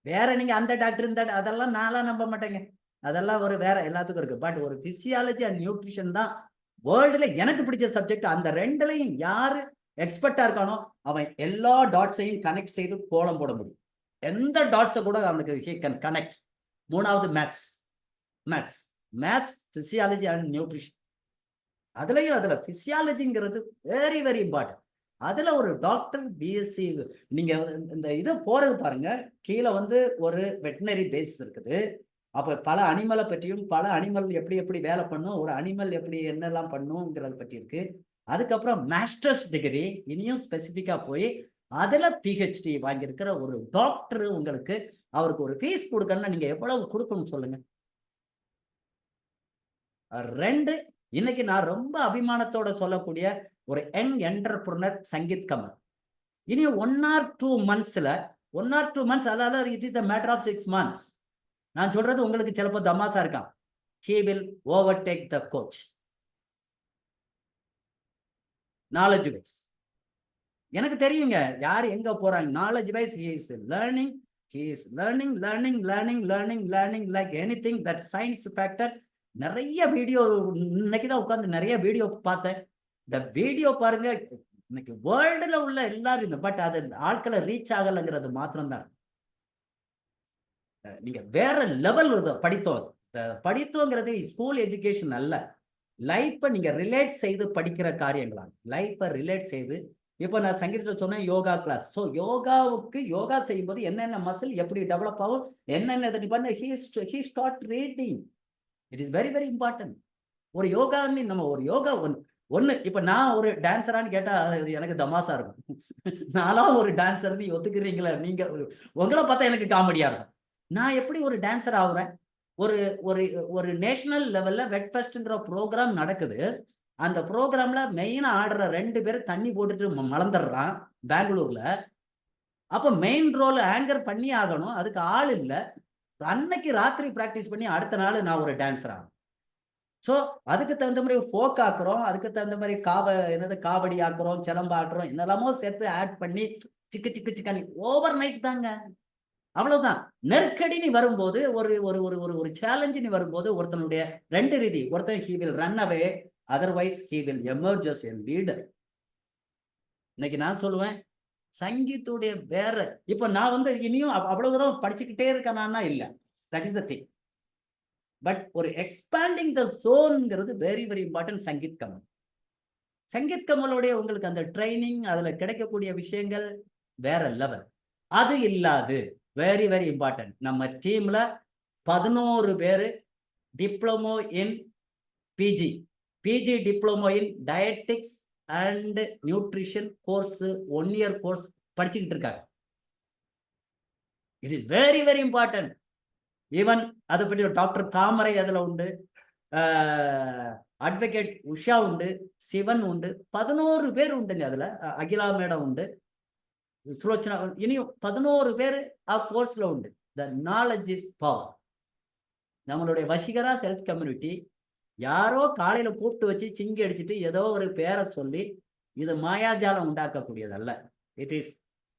வேற நீங்க அந்த டாக்டர் இந்த அதெல்லாம் நான்லாம் நம்ப மாட்டேங்க. அதெல்லாம் ஒரு வேற எல்லாத்துக்கும் இருக்கு. பட் ஒரு பிசியாலஜி அண்ட் நியூட்ரிஷன் தான் வேர்ல்டுல எனக்கு பிடிச்ச சப்ஜெக்ட். அந்த 2லையும் யாரு எக்ஸ்பர்ட்டா இருக்கானோ அவன் எல்லா டாட்ஸையும் கனெக்ட் செய்து கோலம் போட முடியும். எந்த டாட்ஸை கூட அவனுக்கு ஹி கேன் கனெக்ட். 3வது மேத்ஸ், பிசியாலஜி அண்ட் நியூட்ரிஷன். அதுல பிசியாலஜிங்கிறது வெரி வெரி இம்பார்ட்டன்ட். அதுல ஒரு டாக்டர் பிஎஸ்சி நீங்க இந்த இது போறது பாருங்க. கீழே வந்து ஒரு வெட்டினரி பேஸ் இருக்குது. அப்ப பல அனிமலை பற்றியும், பல அனிமல் எப்படி வேலை பண்ணும், ஒரு அனிமல் எப்படி என்னெல்லாம் பண்ணுங்கிறத பற்றி இருக்கு. அதுக்கப்புறம் மாஸ்டர்ஸ் டிகிரி இனியும் ஸ்பெசிஃபிக்கா போய் அதுல பிஹெச்டி வாங்கியிருக்கிற ஒரு டாக்டர் உங்களுக்கு, அவருக்கு ஒரு ஃபீஸ் கொடுக்கணும்னா நீங்க எவ்வளவு கொடுக்கணும் சொல்லுங்க. 2, இன்னைக்கு நான் ரொம்ப அபிமானத்தோட சொல்லக்கூடிய ஒரு யங் என்டர்பிரினர் சங்கீத் கமல். இனி 1 or 2 monthsல 1 or 2 months, அதாவது it is a matter of 6 months. நான் சொல்றது உங்களுக்கு சிலப்போ தமாசா இருக்கான். he will overtake the coach. knowledge wise எனக்கு தெரியுங்க யார் எங்க போறாங்க. knowledge wise he is learning like anything. that science factor. நிறைய வீடியோ இன்னைக்குதான் உட்கார்ந்து நிறைய வீடியோ பார்த்தேன். இந்த வீடியோ பாருங்க, இன்னைக்கு வேர்ல்டுல உள்ள எல்லாரும், பட் அது ஆட்களை ரீச் ஆகலைங்கிறது மாத்திரம்தான். நீங்க வேற லெவல் படித்தோங்கிறது ஸ்கூல் எஜுகேஷன் அல்ல. லைஃப்பை நீங்க ரிலேட் செய்து படிக்கிற காரியங்களா, லைஃப்பை ரிலேட் செய்து. இப்போ நான் சங்கீதத்தில் சொன்னேன் யோகா கிளாஸ். ஸோ யோகா செய்யும்போது என்னென்ன மசில் எப்படி டெவலப் ஆகும், என்னென்ன பண்ண, he start reading. It is very very important. ஒரு யோகான்னு நம்ம ஒரு யோகா ஒண்ணு இப்ப நான் ஒரு டான்ஸரான்னு கேட்டா அது எனக்கு தமாசா இருக்கும். நானும் ஒரு டான்ஸர்னு ஒத்துக்கிறீங்களா நீங்க? உங்களை பார்த்தா எனக்கு காமெடியா இருக்கும். நான் எப்படி ஒரு டான்ஸர் ஆகுறேன்? ஒரு ஒரு ஒரு நேஷனல் லெவல்ல வெட் ஃபெஸ்ட்ங்கிற ப்ரோக்ராம் நடக்குது. அந்த ப்ரோக்ராம்ல மெயினா ஆடுற 2 பேர் தண்ணி போட்டுட்டு மலர்ந்துடுறான் பெங்களூர்ல. அப்ப மெயின் ரோல் ஆங்கர் பண்ணி ஆகணும், அதுக்கு ஆள் இல்லை. அன்னைக்கு ராத்திரி பிராக்டிஸ் பண்ணி அடுத்த நாள் நான் ஒரு டான்ஸர் ஆகும். ஸோ அதுக்கு தகுந்த மாதிரி ஃபோக் ஆக்குறோம், அதுக்கு தகுந்த மாதிரி காவடி ஆக்குறோம், சிலம்பு ஆக்குறோம், என்னெல்லாமோ சேர்த்து ஆட் பண்ணி சிக்கு சிக்கு சிக்கானி ஓவர் நைட் தாங்க. அவ்வளவுதான். நெருக்கடின்னு வரும்போது ஒரு ஒரு ஒரு ஒரு ஒரு சேலஞ்சுன்னு வரும்போது ஒருத்தனுடைய 2 ரீதி. ஒருத்தன் he will run away, otherwise he will emerge as a leader. இன்னைக்கு நான் சொல்லுவேன் சங்கீத்துடைய வேற இப்ப நான் வந்து இனியும் அவ்வளவு தூரம் படிச்சுக்கிட்டே இருக்கேனா இல்லை, that is the thing. But ஒரு எக்ஸ்பேண்டிங் த ஜோன்ங்கிறது very very important. Sangeet Kamal, Sangeet கமலோடைய உங்களுக்கு அந்த ட்ரைனிங், அதுல கிடைக்கக்கூடிய விஷயங்கள் வேற லெவல். அது இல்லாது வெரி வெரி இம்பார்ட்டன்ட். நம்ம டீம்ல 11 பேரு diploma in PG diploma in dietetics and nutrition course 1 year course படிச்சுக்கிட்டு இருக்காங்க. It is very very important. Even அதை பற்றி டாக்டர் தாமரை அதுல உண்டு, அட்வொகேட் உஷா உண்டு, சிவன் உண்டு, 11 பேர் உண்டுங்க. அதுல அகிலா மேடம் உண்டு, சுலோச்சனா, இனியும் 11 பேர் கோர்ஸ்ல உண்டு. The knowledge is power. நம்மளுடைய வசீகரா ஹெல்த் கம்யூனிட்டி யாரோ காலையில கூப்பிட்டு வச்சு சிங்கி அடிச்சுட்டு ஏதோ ஒரு பேரை சொல்லி இது மாயாஜாலம் உண்டாக்கக்கூடியதல்ல. It is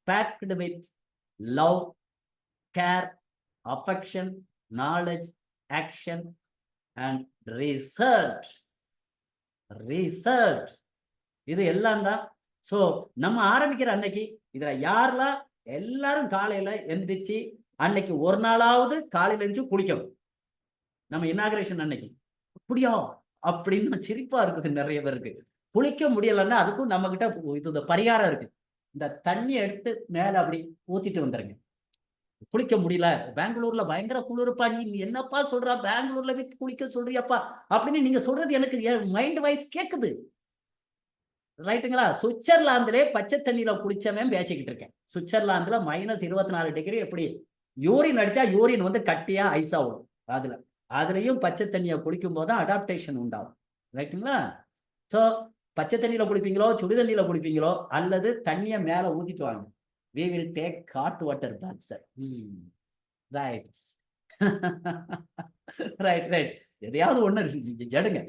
packed with love, care, affection, knowledge, action and research. இது எல்லாம் தான். ஸோ நம்ம ஆரம்பிக்கிற அன்னைக்கு இதுல யாரெல்லாம் எல்லாரும் காலையில எந்திரிச்சு அன்னைக்கு ஒரு நாளாவது காலையில எழுந்து குளிக்கணும். நம்ம இனாகிரேஷன் அன்னைக்கு அப்படியா அப்படின்னு சிரிப்பா இருக்குது நிறைய பேருக்கு. குளிக்க முடியலன்னா அதுக்கும் நம்ம கிட்ட இது பரிகாரம் இருக்கு. இந்த தண்ணி எடுத்து மேல அப்படி ஊத்திட்டு வந்துருங்க. குளிக்க முடியல, பெங்களூர்ல பயங்கர குளிர்ப்பா, நீ என்னப்பா சொல்றா, பெங்களூர்ல போய் குளிக்க சொல்றியாப்பா அப்படின்னு நீங்க சொல்றது எனக்கு மைண்ட் வைஸ் கேக்குது, ரைட்டுங்களா? சுவிட்சர்லாந்துல பச்சை தண்ணியில குளிச்சவன் பேசிக்கிட்டு இருக்கேன். சுவிட்சர்லாந்துல -24 டிகிரி, எப்படி யூரின் அடிச்சா யூரின் வந்து கட்டியா ஐஸா விடும். அதுலயும் பச்சை தண்ணியை குளிக்கும் போது அடாப்டேஷன் உண்டாகும், ரைட்டுங்களா? ஸோ பச்சை தண்ணியில குளிப்பீங்களோ சுடு தண்ணியில குளிப்பீங்களோ அல்லது தண்ணியை மேல ஊத்திட்டு வாங்க. We will take hot water bath, sir. Right. Right. எதையாவது ஒண்ணு எடுங்க,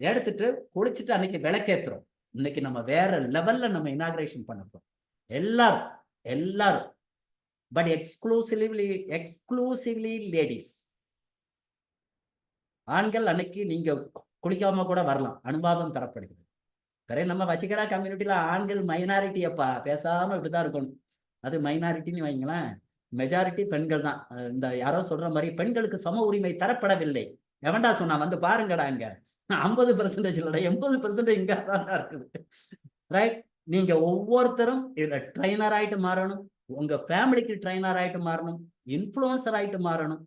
எடுத்துட்டு குளிச்சுட்டு அன்னைக்கு விளக்கேத்துறோம். இன்னைக்கு நம்ம வேற லெவல்ல நம்ம இனாகிரேஷன் பண்ண போறோம். எல்லாரும் பட் எக்ஸ்க்ளூசிவ்லி லேடிஸ். ஆண்கள் அன்னைக்கு நீங்க குளிக்காம கூட வரலாம், அனுவாதம் தரப்படுகிறது. வேற நம்ம வசீகரா கம்யூனிட்டியில ஆண்கள் மைனாரிட்டி அப்பா, பேசாம இப்படிதான் இருக்கணும். அது மைனாரிட்டின்னு வைங்களேன், மெஜாரிட்டி பெண்கள் தான். இந்த யாரோ சொல்ற மாதிரி பெண்களுக்கு சம உரிமை தரப்படவில்லை. எவன்டா சொன்னா? வந்து பாருங்கடா, இங்க 50% இல்லடா, 80% இங்க தான் இருக்குது, ரைட்? நீங்க ஒவ்வொருத்தரும் இதுல ட்ரைனர் ஆயிட்டு மாறணும், உங்க ஃபேமிலிக்கு ட்ரைனர் ஆயிட்டு மாறணும், இன்ஃப்ளூயன்சர் ஆயிட்டு மாறணும்.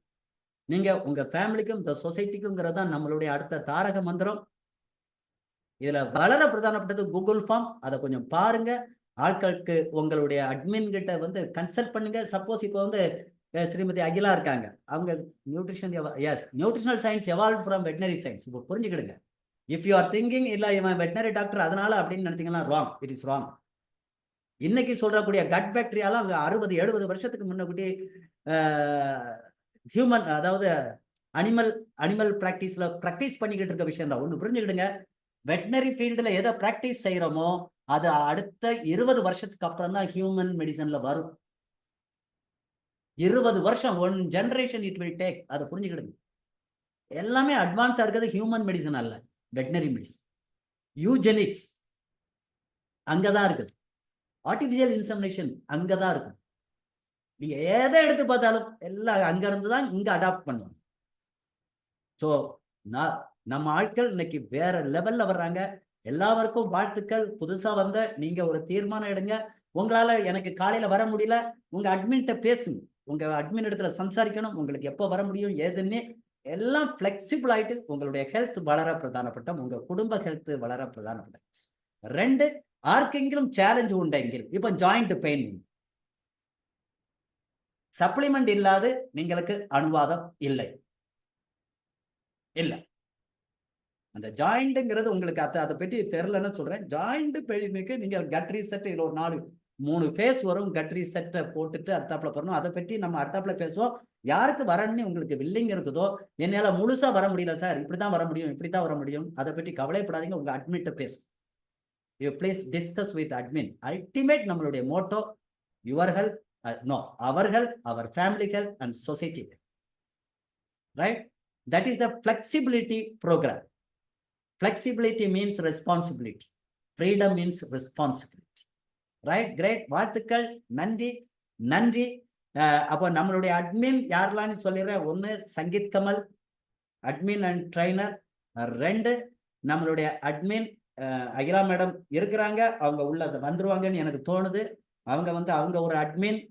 நீங்க உங்க ஃபேமிலிக்கும் இந்த சொசைட்டிக்குங்கிறது தான் நம்மளுடைய அடுத்த தாரக மந்திரம். இதுல வளர பிரதானப்பட்டது கூகுள் ஃபார்ம். அதை கொஞ்சம் பாருங்க. ஆட்களுக்கு உங்களுடைய அட்மின் கிட்ட வந்து கன்சல்ட் பண்ணுங்க. சப்போஸ் இப்போ வந்து ஸ்ரீமதி அகிலா இருக்காங்க, அவங்க nutritional science evolve from veterinary science. இப்போ புரிஞ்சுக்கிடுங்க. இஃப் யூ ஆர் திங்கிங் இல்ல இவன் வெட்டினரி டாக்டர் அதனால அப்படின்னு நினைச்சீங்கன்னா ராங், இட் இஸ் ராங். இன்னைக்கு சொல்றக்கூடிய கட் பாக்டீரியாலாம் 60-70 வருஷத்துக்கு முன்னாடி ஹியூமன், அதாவது அனிமல் பிராக்டிஸ்ல பிராக்டிஸ் பண்ணிக்கிட்டு இருக்க விஷயம் தான். ஒண்ணு புரிஞ்சுக்கிடுங்க, வெட்டினரி ஃபீல்டுல எதை பிராக்டிஸ் செய்யறோமோ அது அடுத்த 20 வருஷத்துக்கு அப்புறம் தான் ஹியூமன் மெடிசன்ல வரும். 20 வருஷம், 1 ஜெனரேஷன் இட் வில் டேக். அதை புரிஞ்சுக்கிடுங்க. எல்லாமே அட்வான்ஸா இருக்கிறது ஹியூமன் மெடிசன் அல்ல, வெட்டினரி மெடிசன். யூஜெனிக்ஸ் அங்கதான் இருக்குது, ஆர்டிபிஷியல் இன்செமினேஷன் அங்கதான் இருக்குது. நீங்க எதை எடுத்து பார்த்தாலும் எல்லாம் அங்க இருந்து தான் இங்க அடாப்ட் பண்ணுவாங்க. ஸோ நம்ம ஆட்கள் இன்னைக்கு வேற லெவல்ல வர்றாங்க. எல்லாருக்கும் வாழ்த்துக்கள். புதுசா வந்த நீங்க ஒரு தீர்மானம் எடுங்க. உங்களால எனக்கு காலையில வர முடியல, உங்க அட்மின்கிட்ட பேசுங்க. உங்க அட்மின் இடத்துல சம்சாரிக்கணும். உங்களுக்கு எப்போ வர முடியும் ஏதுன்னு எல்லாம் ஃபிளெக்சிபிள் ஆயிட்டு உங்களுடைய ஹெல்த் வளர பிரதானப்பட்ட உங்க குடும்ப ஹெல்த் வளர பிரதானப்பட்ட. 2 ஆர்க்கெങ്കിലും சேலஞ்சு உண்டெங்கில் இப்ப ஜாயிண்ட் பெயின் சப்ளிமெண்ட் இல்லாது நீங்களுக்கு அனுவாதம் இல்லை இல்ல. அந்த ஜாயிண்ட்ங்கிறது உங்களுக்கு அதை பற்றி தெரியலன்னு சொல்றேன். ஜாயிண்ட் பெயினுக்கு நீங்க கட் ரீசெட் இதுல ஒரு 3 ஃபேஸ் வரும். கட் ரீசெட்டை போட்டுட்டு அடுத்தாப்புல பண்ணணும். அதை பற்றி நம்ம அடுத்தாப்புல பேசுவோம். யாருக்கு வரணும்னு உங்களுக்கு வில்லிங் இருக்குதோ, என்னால முழுசா வர முடியல சார், இப்படிதான் வர முடியும், இப்படித்தான் வர முடியும், அதை பற்றி கவலைப்படாதீங்க. உங்க அட்மிட்ட பேசு. You please discuss with admin. Ultimate நம்மளுடைய motto your health, no our health, our family health and society, right? That is the flexibility program. Flexibility means responsibility. Freedom means responsibility. Right? Great. வாழ்த்துக்கள். நன்றி நன்றி. அப்போ நம்மளுடைய அட்மின் யாரெல்லாம் சொல்லிடுறேன். 1 Sangeeth Kamal, admin and trainer. 2 நம்மளுடைய அட்மின் அகிலா மேடம் இருக்கிறாங்க. அவங்க உள்ள வந்துருவாங்கன்னு எனக்கு தோணுது. அவங்க ஒரு அட்மின்.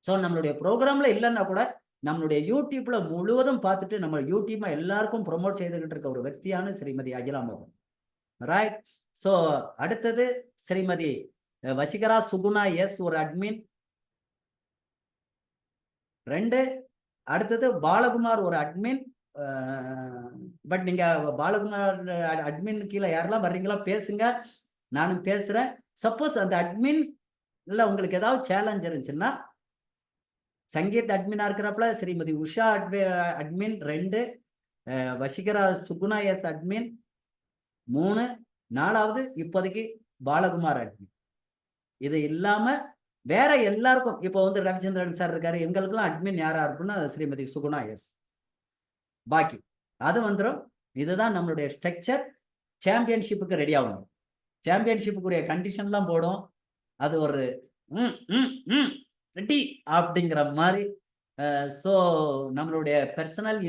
ஸோ நம்மளுடைய ப்ரோக்ராம்ல இல்லைன்னா கூட நம்மளுடைய யூடியூப்ல முழுவதும் பார்த்துட்டு நம்ம யூடியூப்ல எல்லாருக்கும் ப்ரொமோட் செய்துகிட்டு இருக்க ஒரு వ్యక్తిயான ஸ்ரீமதி அகிலா மோகன், ரைட்? ஸோ அடுத்தது ஸ்ரீமதி வசிகரா சுகுணா எஸ், ஒரு அட்மின். 2 அடுத்தது பாலகுமார், ஒரு அட்மின். பட் நீங்க பாலகுமார் அட்மின் கீழே யாரெல்லாம் வர்றீங்களா பேசுங்க, நானும் பேசுறேன். சப்போஸ் அந்த அட்மின் இல்ல உங்களுக்கு ஏதாவது சேலஞ்ச் இருந்துச்சுன்னா, சங்கீத் அட்மினா இருக்கிறப்பல Shrimati Usha admin 2, Vasikara Suguna as admin 3, 4வது இப்போதைக்கு பாலகுமார் அட்மின். இது இல்லாம வேற எல்லாருக்கும் இப்போ ரவிச்சந்திரன் சார் இருக்காரு, எங்களுக்கெல்லாம் அட்மின் யாரா இருக்குன்னா ஸ்ரீமதி சுகுணா எஸ். பாக்கி அது வந்துடும். இதுதான் நம்மளுடைய ஸ்ட்ரக்சர். சாம்பியன்ஷிப்புக்கு ரெடி ஆகணும். சாம்பியன்ஷிப்புக்குரிய கண்டிஷன்லாம் போடும். அது ஒரு ரெடி அப்படிங்கிற மாதிரி. ஸோ நம்மளுடைய பர்சனல்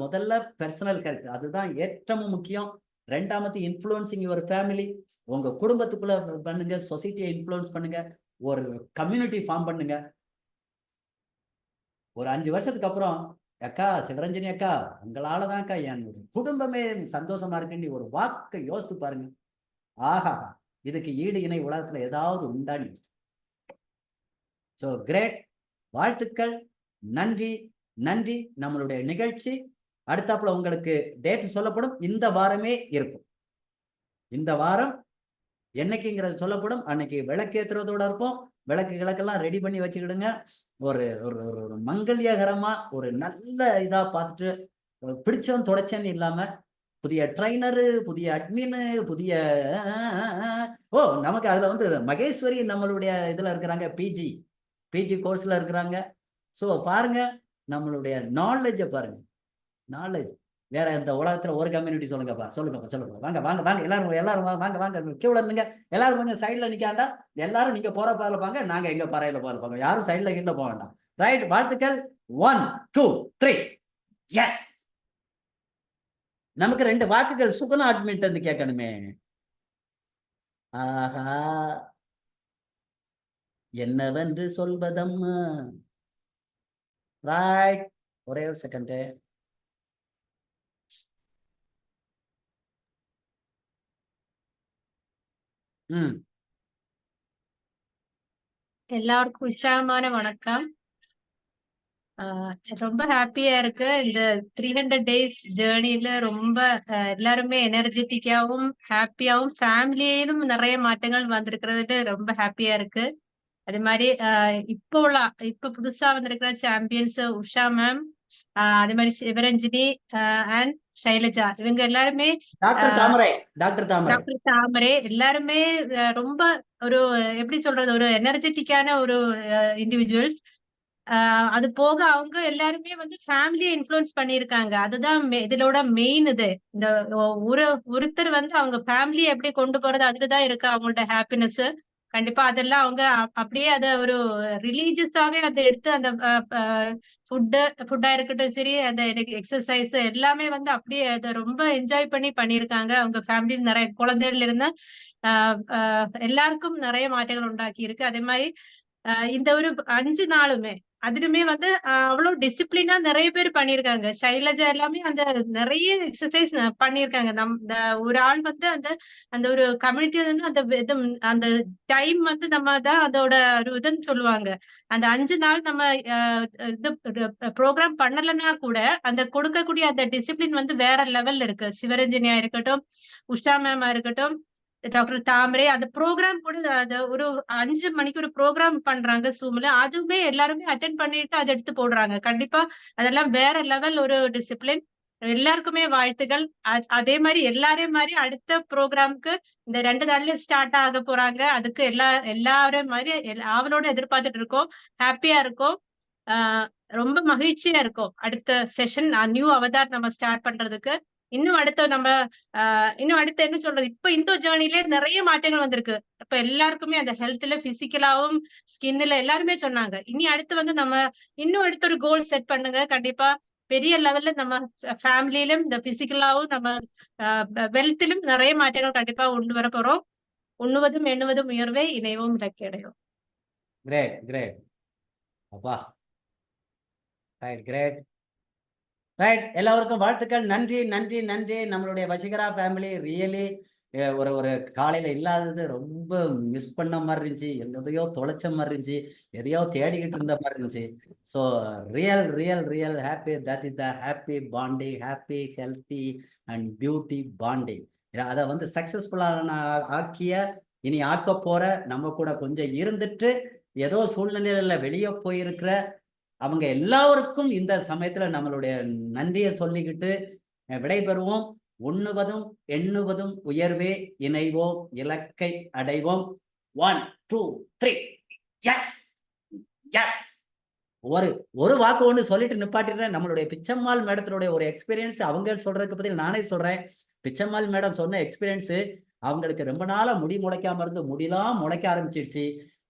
முதல்ல பர்சனல் ஹெல்த், அதுதான் ஏற்றமும் முக்கியம். 2வது இன்ஃப்ளூயன்சிங் யுவர் ஃபேமிலி. உங்க குடும்பத்துக்குள்ள பண்ணுங்க, சொசைட்டியை இன்ஃப்ளூயன்ஸ் பண்ணுங்க, ஒரு கம்யூனிட்டி ஃபார்ம் பண்ணுங்க. ஒரு 5 வருஷத்துக்கு அப்புறம், அக்கா சிவரஞ்சனி அக்கா உங்களால தான் அக்கா என்னுடைய குடும்பமே சந்தோஷமா இருக்குன்னு ஒரு வாக்கை யோசித்து பாருங்க. ஆஹா, இதுக்கு ஈடு இணை உலகத்துல ஏதாவது உண்டான்னு. So great. வாழ்த்துக்கள். நன்றி நன்றி. நம்மளுடைய நிகழ்ச்சி அடுத்தாப்புல உங்களுக்கு டேட் சொல்லப்படும். இந்த வாரமே இருக்கும். இந்த வாரம் என்னைக்குங்கிறது சொல்லப்படும். அன்னைக்கு விளக்கேற்றுறதோட இருப்போம். விளக்குகளுக்கெல்லாம் ரெடி பண்ணி வச்சுக்கிடுங்க. ஒரு ஒரு மங்கல்யகரமா ஒரு நல்ல இதா பார்த்துட்டு, பிடிச்சவன் தொடச்சேன்னு இல்லாம, புதிய ட்ரைனரு, புதிய அட்மின், புதிய நமக்கு அதுல மகேஸ்வரி நம்மளுடைய இதுல இருக்கிறாங்க, பிஜி கோர்ஸ்ல இருக்கிறாங்க. ஸோ பாருங்க, நம்மளுடைய நாலேஜை பாருங்க. நாலேஜ் வேற இந்த உலகத்துல ஒரு கம்யூனிட்டி சொல்லுங்கப்பா. வாங்க வாங்க வாங்க எல்லாரும் வாங்க வாங்க கீழே இருந்துங்க. எல்லாரும் கொஞ்சம் சைட்ல நிக்காண்டா. எல்லாரும் நீங்க போற பாதையில பாங்க, நாங்க எங்க பறையில பாருப்பாங்க. யாரும் சைட்ல கீழே போக வேண்டாம். ரைட்? வாழ்த்துக்கள். 1 2 3 எஸ். நமக்கு 2 வாக்குகள் சுகுணா அட்மிட் வந்து கேட்கணுமே. ஆஹா, என்னவென்று சொல்வதம்மா. ரைட், ஒரே ஒரு செகண்ட். எல்லாருக்கும் உற்சாகமான வணக்கம். ரொம்ப ஹாப்பியா இருக்கு. இந்த 300 டேஸ் ஜேர்னில ரொம்ப எல்லாருமே எனர்ஜெட்டிக்காவும் ஹாப்பியாவும் ஃபேமிலியிலும் நிறைய மாற்றங்கள் வந்திருக்கிறது ரொம்ப ஹாப்பியா இருக்கு. அதே மாதிரி இப்ப புதுசா வந்திருக்கிற சாம்பியன்ஸ் உஷா மேம், அதே மாதிரி சிவரஞ்சினி அண்ட் ஷைலஜா, இவங்க எல்லாருமே டாக்டர் தாமரை எல்லாருமே ரொம்ப ஒரு எப்படி சொல்றது, ஒரு எனர்ஜெட்டிக்கான ஒரு இண்டிவிஜுவல்ஸ். அது போக அவங்க எல்லாருமே ஃபேமிலியை இன்ஃப்ளூயன்ஸ் பண்ணியிருக்காங்க. அதுதான் இதோட மெயின். இது இந்த ஒருத்தர் அவங்க ஃபேமிலியை எப்படி கொண்டு போறது, அதுலதான் இருக்கு அவங்களோட ஹாப்பினஸ். கண்டிப்பா அதெல்லாம் அவங்க அப்படியே அதை ஒரு ரிலீஜியஸாவே அதை எடுத்து அந்த ஃபுட்டா இருக்கட்டும் சரி, அந்த எக்ஸசைஸ் எல்லாமே அப்படியே அதை ரொம்ப என்ஜாய் பண்ணியிருக்காங்க. அவங்க ஃபேமிலி நிறைய குழந்தைகள் இருந்து எல்லாருக்கும் நிறைய மாற்றங்கள் உண்டாக்கி இருக்கு. அதே மாதிரி இந்த ஒரு 5 நாளுமே அதிலுமே வந்து அவ்வளவு டிசிப்ளினா நிறைய பேர் பண்ணியிருக்காங்க. ஷைலஜா எல்லாமே அந்த நிறைய எக்ஸசைஸ் பண்ணியிருக்காங்க. ஒரு ஆள் வந்து அந்த அந்த ஒரு கம்யூனிட்டில இருந்து அந்த இது அந்த டைம் வந்து நம்ம தான் அதோட ஒரு இதுன்னு சொல்லுவாங்க. அந்த 5 நாள் நம்ம இது ப்ரோக்ராம் பண்ணலன்னா கூட அந்த கொடுக்கக்கூடிய அந்த டிசிப்ளின் வந்து வேற லெவல்ல இருக்கு. சிவரஞ்சனியா இருக்கட்டும், உஷா மேமா இருக்கட்டும், டாக்டர் தாமரை அந்த ப்ரோக்ராம் கூட அது ஒரு 5 மணிக்கு ஒரு ப்ரோக்ராம் பண்றாங்க Zoomல. அதுவுமே எல்லாருமே அட்டெண்ட் பண்ணிட்டு அத எடுத்து போடுறாங்க. கண்டிப்பா அதெல்லாம் வேற லெவல் ஒரு டிசிப்ளின். எல்லாருக்குமே வாழ்த்துக்கள். அதே மாரி எல்லாரையும் மாரி அடுத்த ப்ரோக்ராம்க்கு இந்த 2 நாள்ல ஸ்டார்ட் ஆக போறாங்க. அதுக்கு எல்லாரும் மாரி ஆவலோட எதிர்பார்த்துட்டு இருக்கோம். ஹாப்பியா இருக்கோம். ஆ ரொம்ப மகிழ்ச்சியா இருக்கும். அடுத்த செஷன் நியூ அவதார் நம்ம ஸ்டார்ட் பண்றதுக்கு. இன்னும் அடுத்து என்ன சொல்றது? இப்ப இந்த ஜேர்னிலே நிறைய மாற்றங்கள் வந்திருக்கு. இப்ப எல்லாருக்குமே அந்த ஹெல்த்ல, பிசிக்கலாவும், ஸ்கின்ல எல்லாருமே சொன்னாங்க. இனி அடுத்து வந்து நம்ம இன்னும் அடுத்த ஒரு கோல் செட் பண்ணுங்க. கண்டிப்பா பெரிய லெவல்ல நம்ம ஃபேமிலியிலும், இந்த பிசிக்கலாவும் நம்ம வெல்த்திலும் நிறைய மாற்றங்கள் கண்டிப்பா கொண்டு வர போறோம். உண்ணுவதும் எண்ணுவதும் உயர்வே, இணையவும் இலக்கியடையும். கிரேட் கிரேட் அப்பா. Right great. ரைட், எல்லாருக்கும் வாழ்த்துக்கள். நன்றி நன்றி நன்றி. நம்மளுடைய வசீகரா ஃபேமிலி ரியலி ஒரு காலையில இல்லாதது ரொம்ப மிஸ் பண்ண மாதிரி இருந்துச்சு. எதையோ தொலைச்ச மாதிரி இருந்துச்சு, எதையோ தேடிக்கிட்டு இருந்த மாதிரி இருந்துச்சு. So real real real happy. That is the happy bonding, happy healthy and beauty bonding. அதை வந்து சக்சஸ்ஃபுல்லான ஆக்கிய, இனி ஆக்க போற, நம்ம கூட கொஞ்சம் இருந்துட்டு ஏதோ சூழ்நிலையில வெளியே போயிருக்கிற அவங்க எல்லாருக்கும் இந்த சமயத்துல நம்மளுடைய நன்றியை சொல்லிக்கிட்டு விடைபெறுவோம். உண்ணுவதும் எண்ணுவதும் உயர்வே, இணைவோம் இலக்கை அடைவோம். 1 2 3 எஸ் எஸ். ஒரு வாக்கு ஒன்று சொல்லிட்டு நிப்பாட்டிடுறேன். நம்மளுடைய பிச்சம்மாள் மேடத்தினுடைய ஒரு எக்ஸ்பீரியன்ஸ் அவங்க சொல்றதுக்கு பத்தி நானே சொல்றேன். பிச்சம்மாள் மேடம் சொன்ன எக்ஸ்பீரியன்ஸ், அவங்களுக்கு ரொம்ப நாளா முடி முளைக்காம இருந்து முடியெல்லாம் முளைக்க ஆரம்பிச்சிடுச்சு.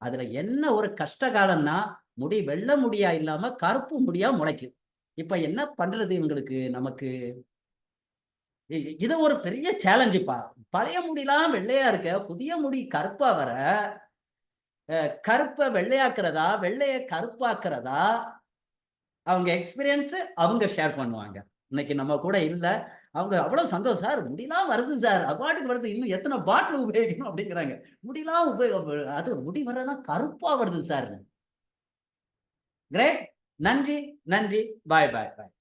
அதுல என்ன ஒரு கஷ்ட காலம்னா, முடி வெள்ளை முடியா இல்லாம கருப்பு முடியா முளைக்கும். இப்ப என்ன பண்றது இவங்களுக்கு? நமக்கு இது ஒரு பெரிய சேலஞ்சுப்பா. பழைய முடியெல்லாம் வெள்ளையா இருக்க, புதிய முடி கருப்பா வர, கருப்பை வெள்ளையாக்குறதா வெள்ளைய கருப்பாக்குறதா, அவங்க எக்ஸ்பீரியன்ஸ் அவங்க ஷேர் பண்ணுவாங்க. இன்னைக்கு நம்ம கூட இல்ல. அவங்க அவ்வளவு சந்தோஷம். சார் முடியெல்லாம் வருது சார், அவார்டுக்கு வருது, இன்னும் எத்தனை பாட்டில் உபயோகிக்கணும் அப்படிங்கிறாங்க. முடியெல்லாம் அது முடி வர்றதுனா கருப்பா வருது சார். கிரேட். நன்றி நன்றி. பாய் பாய் பாய்.